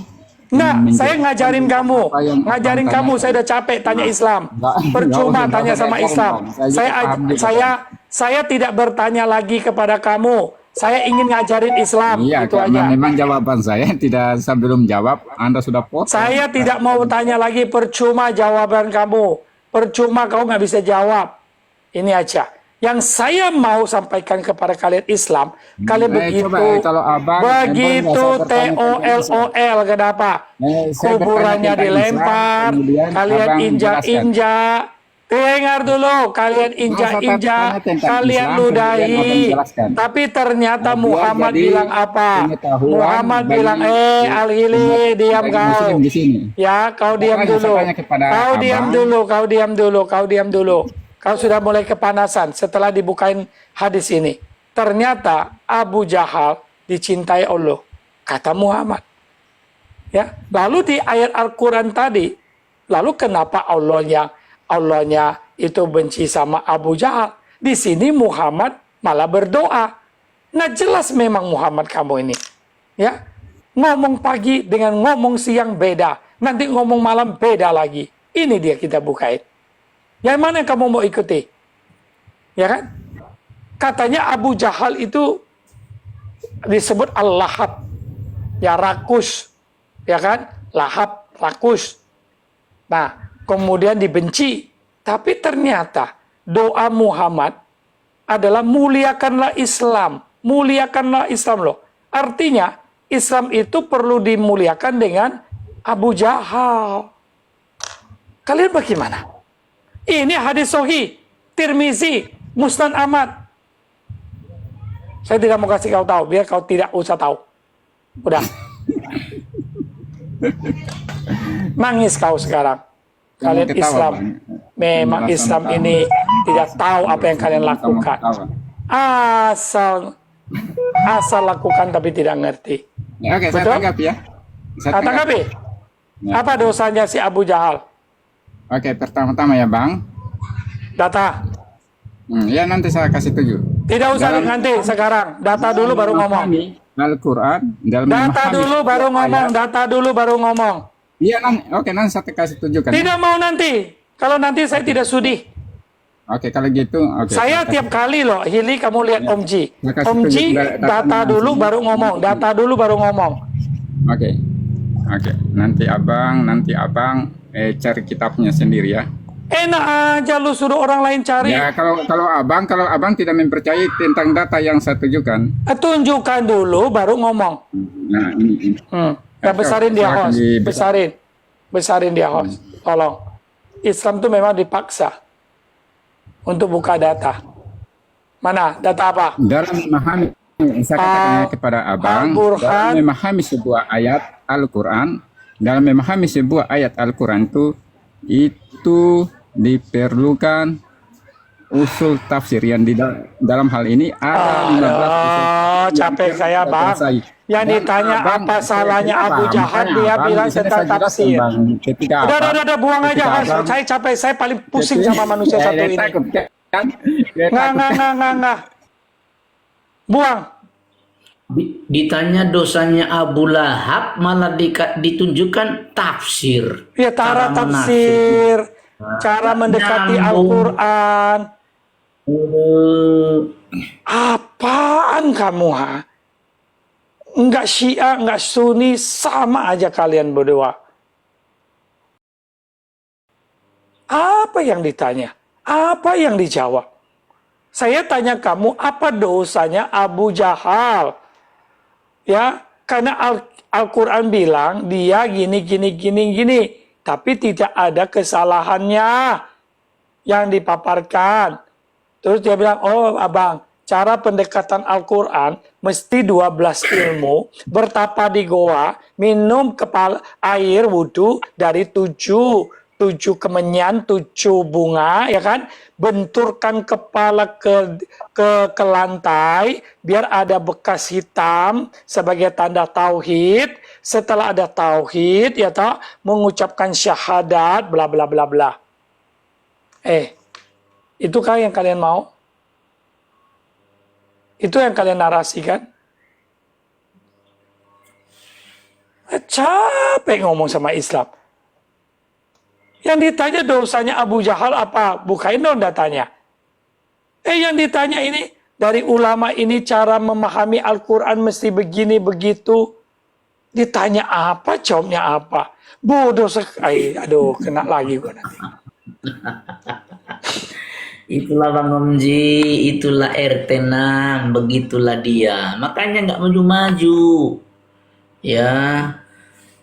Nah, saya ngajarin kamu. apa yang Ngajarin abang kamu, tanyakan? saya udah capek tanya Islam. Enggak Percuma usah, tanya enggak sama usah, Islam. Bang. Saya paham juga, Saya tidak bertanya lagi kepada kamu. Saya ingin ngajarin Islam, Iya, itu karena aja. memang jawaban saya tidak sebelum jawab Anda sudah potong. Saya tidak mau tanya lagi, percuma jawaban kamu. Percuma kau nggak bisa jawab. Ini aja. Yang saya mau sampaikan kepada kalian Islam, kalian begitu, coba, kalau abang begitu nggak usah bertanya TOLOL, kenapa? saya Kuburannya bertanya tentang dilempar, Islam, kemudian kalian abang injak-injak. Dengar dulu, kalian injak-injak, tanya tentang kalian Islam, kemudian abang ludahi. jelaskan. Tapi ternyata Biar Muhammad jadi bilang apa? pengetahuan Muhammad bagi bilang, Al-Hili, diam bagi kau. muslim di sini. Ya, kau diam Makanya dulu. saya tanya kepada Kau diam abang. dulu, kau diam dulu, kau diam dulu. Kau sudah mulai kepanasan setelah dibukain hadis ini. Ternyata Abu Jahal dicintai Allah, kata Muhammad. Ya, lalu di ayat Al-Quran tadi, lalu kenapa Allahnya itu benci sama Abu Jahal? Di sini Muhammad malah berdoa. Nah, jelas memang Muhammad kamu ini. Ya, ngomong pagi dengan ngomong siang beda. Nanti ngomong malam beda lagi. Ini dia kita bukain. Yang mana yang kamu mau ikuti? Ya kan? Katanya Abu Jahal itu disebut Al-Lahab. Ya, rakus. Ya kan? Lahab, rakus. Nah, kemudian dibenci. Tapi ternyata doa Muhammad adalah muliakanlah Islam. Muliakanlah Islam loh. Artinya Islam itu perlu dimuliakan dengan Abu Jahal. Kalian bagaimana? Ini hadis Sahih, Tirmizi, Musnad Ahmad. Saya tidak mau kasih kau tahu, biar kau tidak usah tahu. Udah. Nangis kau sekarang. Kalian ketawa, Islam. Bang. Memang Penjelasan Islam utama. ini tidak tahu apa yang kalian lakukan. Asal lakukan tapi tidak ngerti. Ya, oke, saya Betul? tanggapi ya. Saya Tanggapi. Ya. Apa dosanya si Abu Jahal? Oke, pertama-tama ya Bang. Data. Ya nanti saya kasih tunjuk. Tidak usah Dalam- nanti sekarang. Data dulu baru ngomong. Al-Quran dalam Data memahami dulu baru ngomong. ayat. Data dulu baru ngomong. Iya, oke, nanti saya kasih tunjukkan. Tidak mau nanti. Kalau nanti saya tidak sudi. Oke, kalau gitu, oke. Saya tiap kali loh, Hili kamu lihat Om Ji. Saya kasih Om Ji, tunjuk data datanya dulu langsung. baru ngomong. Data dulu baru ngomong. Oke, oke. Nanti abang cari kitabnya sendiri ya. Enak aja lu suruh orang lain cari. Ya, kalau abang tidak mempercayai tentang data yang saya tunjukkan. Tunjukkan dulu baru ngomong. Nah, ini. Ya, besarin dia Silakan host. Besarin dia host. Tolong. Islam tuh memang dipaksa untuk buka data. Mana? Data apa? Dalam memahami, saya katakan kepada abang, Al-Burhan. dalam memahami sebuah ayat Al-Quran, dalam memahami sebuah ayat Al-Quran itu diperlukan usul tafsir yang di dalam hal ini ada 15 usul tafsir yang capek perlu saya kita bang. kuasai. Yang ditanya Bang, apa salahnya kenapa? Abu Jahal, Makanya, dia Bang, bilang di sini tentang saya jelaskan, tafsir. Bang. Ketika Udah, buang aja. ketika Mas. Saya capek, saya paling pusing sama manusia satu ini. Takut, kan? Nggak. Buang. Ditanya dosanya Abu Lahab malah ditunjukkan tafsir. Ya, cara menafsir. tafsir, cara mendekati Nyambung. Al-Quran. Apaan kamu, ha? Enggak Syiah, enggak Sunni, sama aja kalian berdua. Apa yang ditanya? Apa yang dijawab? Saya tanya kamu, apa dosanya Abu Jahal? Ya, karena Al-Quran bilang dia gini. Tapi tidak ada kesalahannya yang dipaparkan. Terus dia bilang, oh abang, cara pendekatan Al-Quran mesti 12 ilmu, bertapa di goa, minum kepala air wudhu dari 7 kemenyan, 7 bunga, ya kan? Benturkan kepala ke lantai, biar ada bekas hitam sebagai tanda tauhid. Setelah ada tauhid, ya toh, mengucapkan syahadat, bla bla bla bla. Itukah yang kalian mau? Itu yang kalian narasikan? Capek ngomong sama Islam. Yang ditanya dosanya Abu Jahal apa? Bukain dong datanya. Yang ditanya ini, dari ulama ini cara memahami Al-Quran mesti begini, begitu. Ditanya apa, jawabnya apa. Bodoh sekali. Aduh, kena lagi gue nanti. Itulah Bang Omji, itulah RT 6, begitulah dia. Makanya nggak maju-maju. Ya,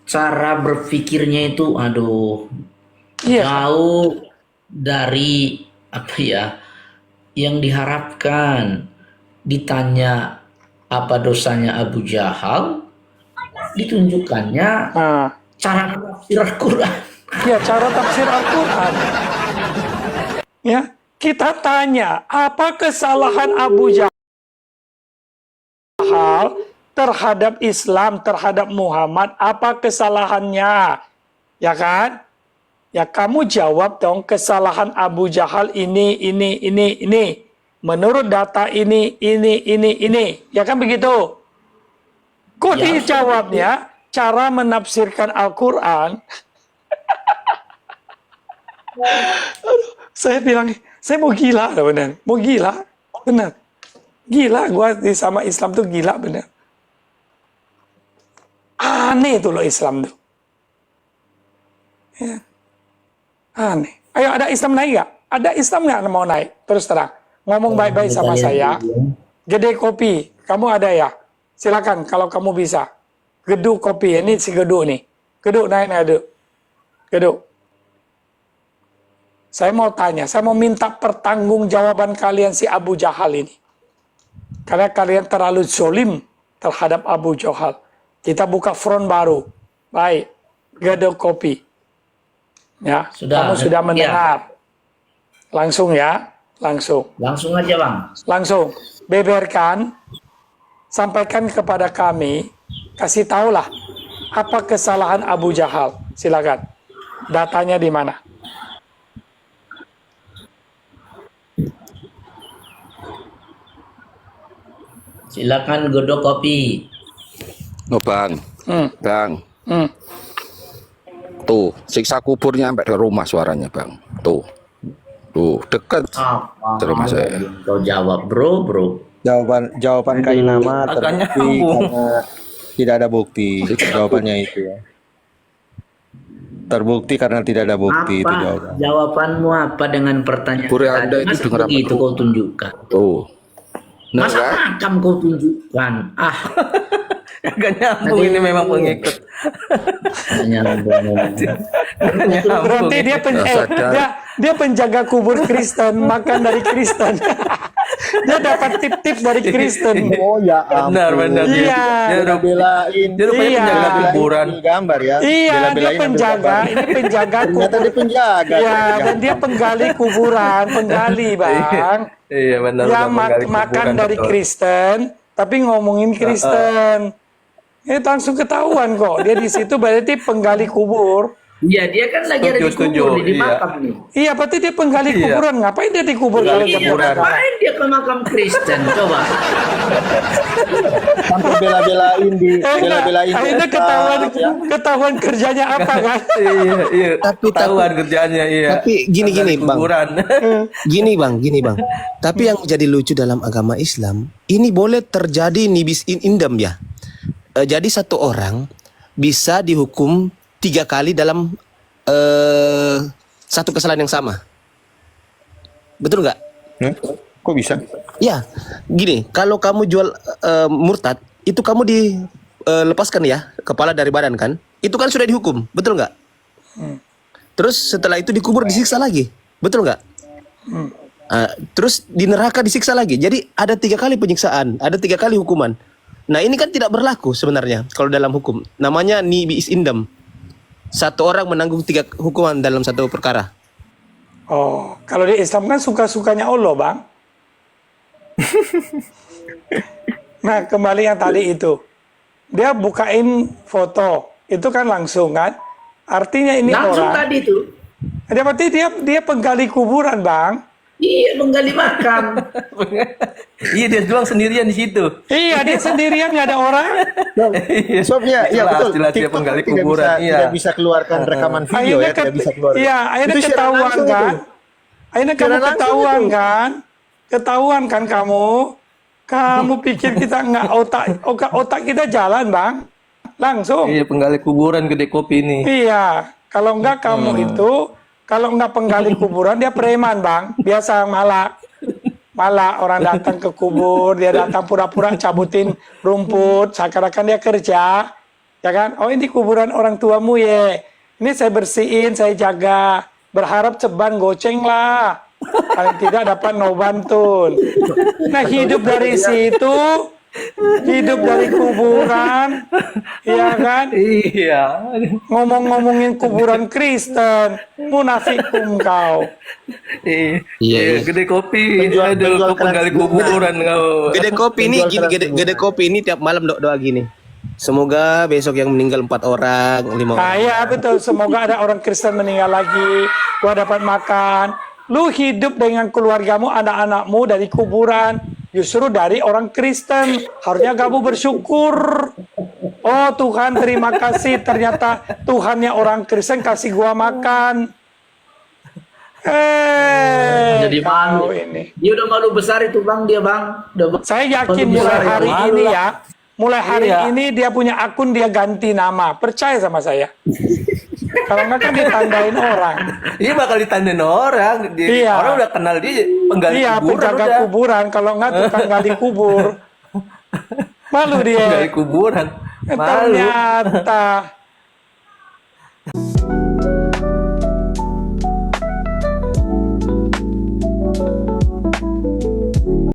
cara berpikirnya itu, aduh, jauh dari apa ya, yang diharapkan. Ditanya apa dosanya Abu Jahal, ditunjukkannya cara tafsir Al-Quran. Ya, cara tafsir Al-Quran. Ya. Kita tanya, apa kesalahan Abu Jahal terhadap Islam, terhadap Muhammad? Apa kesalahannya? Ya kan? Ya kamu jawab dong, kesalahan Abu Jahal ini. Menurut data ini. Ya kan begitu? Kok dijawabnya cara menafsirkan Al-Quran? Saya bilang, saya mau gila, benar. Mau gila, benar. Gila, gua sama Islam tuh gila, benar. Aneh tuh loh Islam tuh. Ya. Aneh. Ayo, ada Islam naik nggak? Ada Islam nggak mau naik? Terus terang. Ngomong baik-baik sama saya. Gede kopi, kamu ada ya? Silakan kalau kamu bisa. Geduk kopi, ini si Geduk nih. Geduk naik, Geduk. Saya mau tanya, saya mau minta pertanggungjawaban kalian si Abu Jahal ini. Karena kalian terlalu zolim terhadap Abu Jahal. Kita buka front baru. Baik, Geduk kopi. Ya, kamu sudah mendengar. Langsung ya, langsung. Langsung aja Bang. Langsung, beberkan, sampaikan kepada kami, kasih tahulah apa kesalahan Abu Jahal. Silakan. Datanya di mana? Silakan Godok kopi. Oh bang, bang, tuh siksa kuburnya sampai ke rumah suaranya bang, tuh deket terima saya. Kau jawab bro. Jawaban kain nama terbukti karena tidak ada bukti. Jawabannya itu ya. Terbukti karena tidak ada bukti, itu jawaban. Jawabanmu apa dengan pertanyaan Puri Anda itu masa dengar begitu apa? kau tunjukkan? Tuh. Nah, Masa makam kau tunjukkan? Gak nyambung ini memang pengikut. Berarti dia penjaga kubur Kristen, makan dari Kristen. Dia dapat tip-tip dari Kristen. Oh ya ampun. Benar. Iya. Dia udah Belain. Dia rupanya Iya. penjaga kuburan. Gambar ya. Iya, dia Bela-belain penjaga. ambil gambar. Ini penjaga Ternyata kubur. dia penjaga. Ya, dan dia penggali kuburan, penggali bang. Iya benar. Yang makan dari Kristen, tapi ngomongin Kristen. Ini langsung ketahuan kok. Dia di situ berarti penggali kubur. Iya, dia kan lagi ada di kubur, di makam nih. Iya, berarti dia penggali kuburan. Ngapain dia dikubur kalau Iya, kuburan? ngapain dia ke makam Kristen? Coba. Sampai bela-belain bela-belain. Akhirnya ketahuan kerjanya apa kan? Iya. Tapi Tahuan kerjaannya, iya. tapi gini Gali bang, kuburan. gini bang. Tapi yang jadi lucu dalam agama Islam ini boleh terjadi nibis in indem ya. Jadi satu orang bisa dihukum 3 kali dalam satu kesalahan yang sama. Betul nggak? Kok bisa? Ya, gini. Kalau kamu jual murtad, itu kamu dilepaskan ya kepala dari badan kan? Itu kan sudah dihukum, betul nggak? Terus setelah itu dikubur disiksa lagi, betul nggak? Terus di neraka disiksa lagi. Jadi ada 3 kali penyiksaan, ada 3 kali hukuman. Nah ini kan tidak berlaku sebenarnya kalau dalam hukum. Namanya nibis indem. Satu orang menanggung 3 hukuman dalam satu perkara. Oh, kalau di Islam kan suka-sukanya Allah, Bang. Nah, kembali yang tadi itu. Dia bukain foto. Itu kan langsung kan? Artinya ini Langsung orang. tadi tuh. Dia berarti dia penggali kuburan, Bang. Iya, menggali makam. Iya, dia doang sendirian di situ. Iya, dia sendirian nggak ada orang. Sob ya, iya betul. Jelas dia TikTok penggali tidak kuburan, bisa, iya. tidak bisa keluarkan rekaman video ya, tidak bisa keluar. Iya, akhirnya Itu siaran ketahuan langsung kan? itu. Akhirnya kamu Siaran langsung ketahuan itu. kan? Ketahuan kan kamu? Kamu pikir kita nggak otak kita jalan, Bang? Langsung. Iya, penggali kuburan gede kopi ini. Iya, kalau enggak kamu itu, kalau enggak penggali kuburan dia preman, Bang. Biasa malah orang datang ke kubur, dia datang pura-pura cabutin rumput, seakan-akan dia kerja, ya kan? Oh ini kuburan orang tuamu ya, ini saya bersihin, saya jaga, berharap ceban goceng lah, paling tidak dapat nobantun. Nah hidup dari situ, hidup dari kuburan, ya kan? Iya. Ngomong-ngomongin kuburan Kristen, munafik kau. Iya. Gede kopi. Penjual Aduh, kau penggali keras. kuburan kau. Gede kopi ini gini, gede kopi ini tiap malam doa gini. Semoga besok yang meninggal 4 orang, 5 Nah orang. ya betul, semoga ada orang Kristen meninggal lagi, gua dapat makan. Lu hidup dengan keluargamu, anak-anakmu dari kuburan, justru dari orang Kristen. Harusnya kamu bersyukur. Oh Tuhan, terima kasih, ternyata Tuhannya orang Kristen kasih gua makan. Jadi malu. Ini. Dia udah malu besar itu, Bang, dia, Bang. Saya yakin Malu mulai besar, hari malu ini lah. ya, mulai hari Iya. ini dia punya akun, dia ganti nama. Percaya sama saya. Kalau nggak kan ditandain orang. Iya, bakal ditandain orang. Iya. Orang udah kenal dia penggali Iya, kuburan penjaga udah. kuburan. Kalau nggak tukang gali kubur. Malu Penggali dia. kuburan. Malu. Ternyata